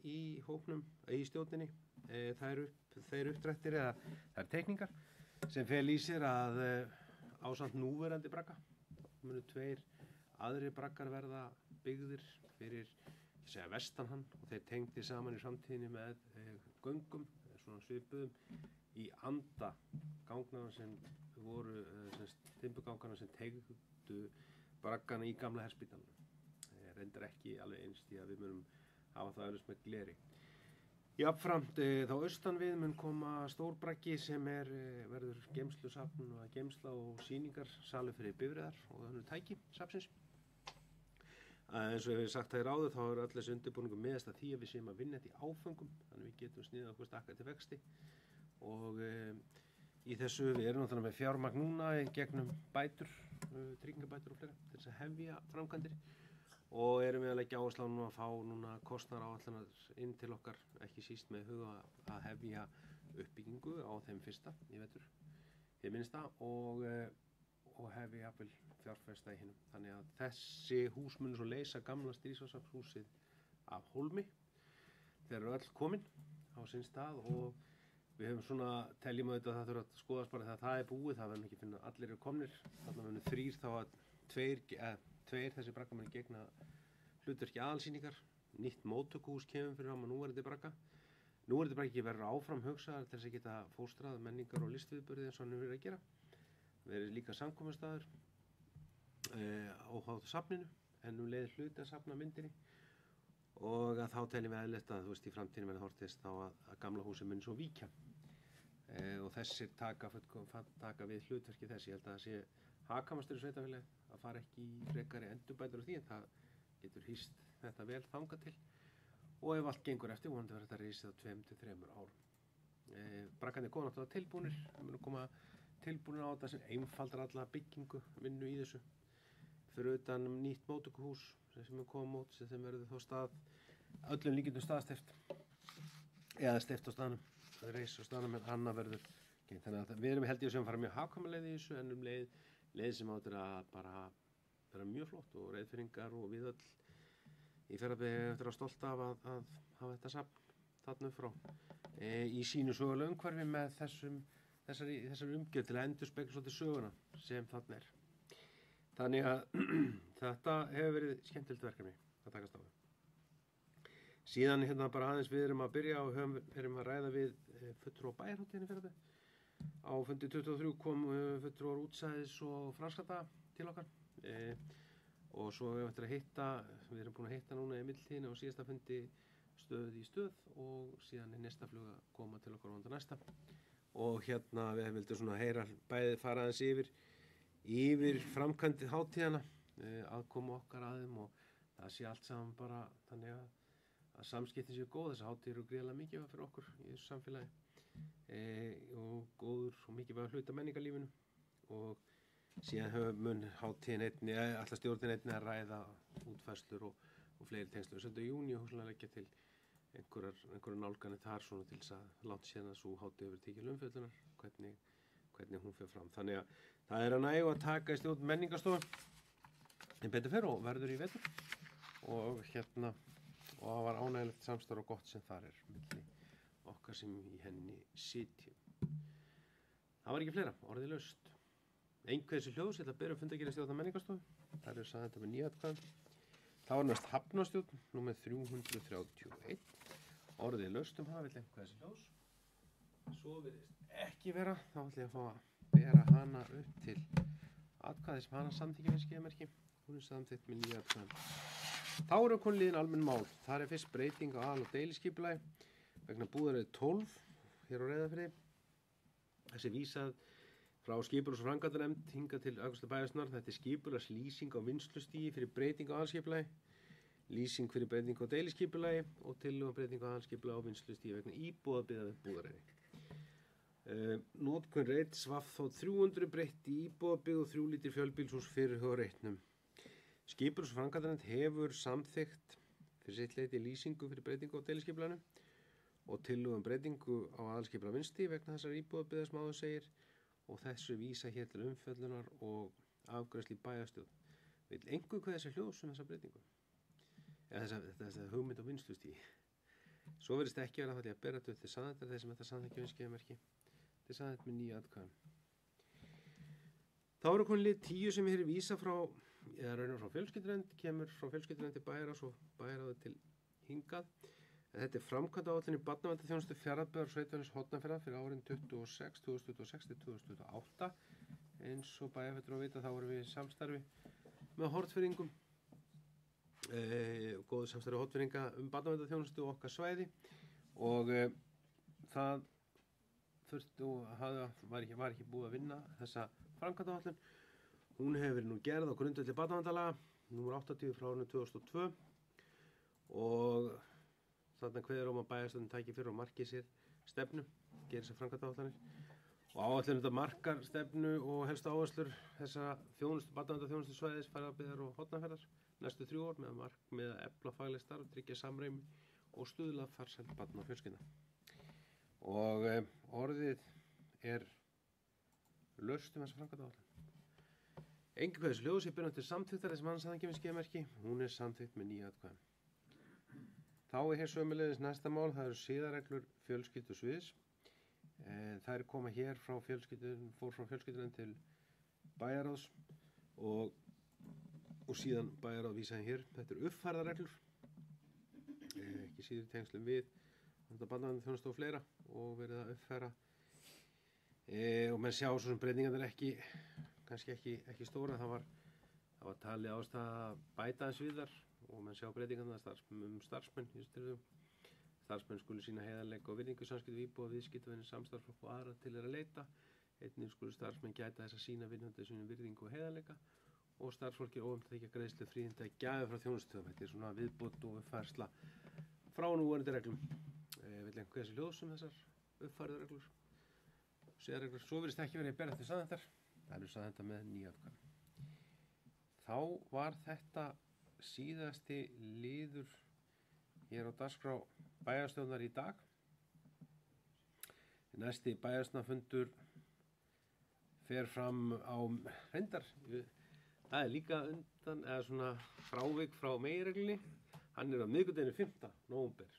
í hópnum, í stjórninni. Þeir uppdrættir eða þær teikningar sem fel í sér að ásamt núverandi bragga munu 2 aðrir braggar verða byggðir fyrir vestan hann og þeir tengdi saman í framtíðinni með göngum, svona svipuðum í anda gangnana sem voru timburgangana sem tengdu braggana í gamla herspítalunum. Reyndar ekki alveg eins því að við munum hafa það auðvitað með gleri. Jafnframt þá austan við mun koma stór braggi sem verður geymslusafn og geymsla og sýningarsalur fyrir bifreiðar og önnur tæki safnsins. Eins og við sagt það áður þá öll þessi undirbúningur miðast að því að við séum að vinna þetta í áföngum þannig við getum sniðið okkur stakka til vexti og í þessu við erum náttúrulega með fjármagn núna gegnum bætur, tryggingabætur og fleira til þess að hefja framkvæmdir og erum við að leggja áherslu á núna að fá núna kostnaðaráætlanir inn til okkar ekki síst með huga að hefja uppbyggingu á þeim fyrsta í vetur hið minnsta og hefja jafnvel fjárfesta í hinum. Þannig að þessi hús munu svo leysa gamla Stríðsfrársafnshúsið af hólmi. Þeir eru öll komin á sinn stað og við höfum svona teljum auðvitað að það þurfa að skoðast bara þegar það er búið, það verður ekki finna allir eru komnir. Þarna verður 3 þá að 2 þessi braggamenn gegna hlutverki aðalsýningar. Nýtt móttökuhús kemur fyrir fram á núverandi bragga. Núverandi braggi verður áfram hugsaðar til þess að geta fóstrað menningar og listviðburði eins og hann er verið að gera. Verður líka samkomustaður óháð safninu en leið hluti að safna myndinni og að þá teljum við eðlilegt að í framtíðinni verður hortist þá að gamla húsi muni svo víkja og þessir taka við hlutverki þess. Ég held að það sé hagkvæmastur í sveitarfélagi að fara ekki í frekari endurbætur á því en það getur hýst þetta vel þangað til og ef allt gengur eftir vonandi verður þetta reisið á 2 til 3 árum. Braggarnir koma náttúrulega tilbúnir, við munum koma tilbúinir á þetta sem einfaldar alla byggingu vinnu í þessu fyrir utan nýtt móttökuhús sem er koma mót sem verður þá stað öllum líkindum staðsteft eða steft á staðnum reis á staðnum en annað verður þannig að við erum held ég sem fara mjög hagkvæmlega í þessu en leið sem áttur að bara vera mjög flott og reiðfyrringar og við öll í Fjarðabyggð eftir að stolt af að hafa þetta safn þarna upp frá í sínu sögulega umhverfi með þessari umgjörð til að endurspegla svolítið söguna sem þarna er. Þannig að þetta hefur verið skemmtilegt verkefni að takast á við. Síðan hérna bara aðeins við erum að byrja og erum að ræða við fulltrúa bæjarhátíðinni Fjarðabyggð. Á fundi 23 kom fulltrúar útsæðis og franskata til okkar og svo við erum búin að hitta núna í millitíðinni á síðasta fundi stöð í stöð og síðan er næsta flug að koma til okkar vonandi næsta og hérna við vildum svona heyra bæði fara aðeins yfir framkvæmdið hátíðana aðkoma okkar að þeim og það sé allt saman bara þannig að samskiptin séu góð. Þessi hátíð eru gríðarlega mikilvæg fyrir okkur í þessu samfélagi og góður og mikilvæg hluti af menningarlífinu og síðan mun hátíðin einnig alltaf stjórnin einnig að ræða útfærslur og fleiri tengslu. 7. júní og húslega leggja til einhverjar nálganir þar svona til þess að langt síðan að sú hátíð hefur tekið umfjöllunar hvernig hún fer fram. Þannig að það er að nægu að taka í stjórn menningarstofu en betur fer og verður í vetur og það var ánægilegt samstarf og gott sem þar er milli okkar sem í henni sitjum. Það var ekki fleira, orðið laust. Einhverjum hljóðs, ég ætla að byrja að funda að gera stjórn menningarstofu. Það er sagði þetta með 9 atkvæðum. Þá er næst hafnastjórn, númer 331. Orðið laust hana, vill einhver þessi ljós. Svo virðist ekki vera, þá ætla ég að fá að bera hana upp til atkvæði sem hana samþykja með skeiðmerki. Hún er samþykkt með 9 atkvæðum. Þá eru komin liðin almenn mál. Þar er fyrst breyting á aðal- og deiliskipulagi vegna búðarið 12 hér á Reyðarfirði. Þessi vísað frá skipulags- og framkvæmdanefnd hingað til afgreiðslu bæjarstjórnar. Þetta er skipulagslýsing á vinnslustigi fyrir breyting á aðalskipulagi, lýsing fyrir breyting á deiliskipulagi og tillögu um breyting á aðalskipulagi á vinnslustigi vegna íbúðabyggða við búðareyri. Notkun reits Vafþótt 300 breytt í íbúðabyggð og 3 lítir fjölbýlshús fyrir hjá reitnum. Skipulags- og framkvæmdanefnd hefur samþykkt fyrir sitt leyti lýsingu fyrir breytingu á deiliskipulaginu og tillögu um breytingu á aðalskipulag vinnslustigi vegna þessar íbúðabyggða sem áður segir og þessu vísa hér til umfjöllunar og afgreiðslu í bæjarstjórn. Vill einhver hvað þessi hljós um þessa breytingu? Eða þessa hugmynd á vinnslustigi. Svo verðist ekki vera það að bera þetta upp til samþykktar þeir sem þetta samþykkja við skeiðmerki. Þetta er samþykkt með 9 atkvæðum. Þá eru komin lið 10 sem hér er vísa frá, eða raunar frá fjölskyldunefnd, kemur frá fjölskyldunefnd til Bæjarráðs og Bæjarráði til hingað. En þetta er framkvæmdaáætlun í barnaverndarþjónustu Fjarðabyggðar og Sveitarfélags Hornafjarðar fyrir árin 2026 til 2028. Eins og bæjarfulltrúar vita þá erum við í samstarfi með Hornfirðingum, góðu samstarfi Hornfirðinga barnaverndarþjónustu og okkar svæði og það var ekki búið að vinna þessa framkvæmdaáætlun. Hún hefur verið nú gerð á grundvelli barnaverndarlaga nr. 80 frá árinu 2002 og þarna kveður að bæjarstjórnin tæki fyrir og marki sér stefnu, gerir þessar framkvæmdaáætlanir og áætlun þetta markar stefnu og helstu áherslur þessa barnaverndarþjónustu svæðis Fjarðabyggðar og Hornafjarðar næstu 3 ár með markmið að efla fagleg starf, tryggja samræmi og stuðla að farsæld barna og fjölskylda. Og orðið er laust þessa framkvæmdaáætlun. Engin hvað þessi hljós er byrjað til samþykktar þess mann saðan gefið skeiðmerki, hún er samþykkt með 9 atkvæðum. Þá er hér sömuleiðis næsta mál, það eru siðareglur fjölskyldusviðs. Þær koma hér fór frá fjölskyldunum til Bæjarráðs og síðan Bæjarráð vísaði hér. Þetta eru uppfærðarreglur, ekki síður tengslum við þetta barnaverndarþjónustu og fleira og verið að uppfæra og menn sjá svo sem breytingarnir kannski ekki stóra. Það var talið ástæða að bæta aðeins við þar og menn sjá breytingarna starfsmenn í styrðum. Starfsmenn skulu sína heiðarleika og virðingu samskipti við íbúa, viðskiptavini, samstarfsfólk og aðra til að leita. Einnig skulu starfsmenn gæta þess að sína vinnandi sínum virðingu og heiðarleika og starfsfólki er óumtækt ekki að greiðslu fríðindi að gæða frá þjónustöðum. Þetta er svona viðbót og uppfærsla frá núverandi reglum. Vill einhver þessi hljós um þessar uppfærðu reglur? Siðareglur. Svo virðist ekki verið að bera til samþykktar. Það eru samþykktar með 9 atkvæðum. Þá var þetta síðasti liður hér á dagskrá bæjarstjórnar í dag. Næsti bæjarstjórnarfundur fer fram á reyndar. Það er líka undan, eða svona frávik frá meginreglunni. Hann er á miðvikudaginn 5. nóvember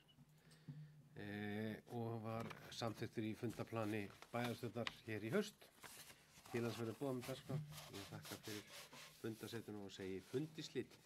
og var samþykktur í fundaplani bæjarstjórnar hér í haust. Til hans verður boðað með dagskrá. Ég þakka fyrir fundasettuna og segi fundi slitið.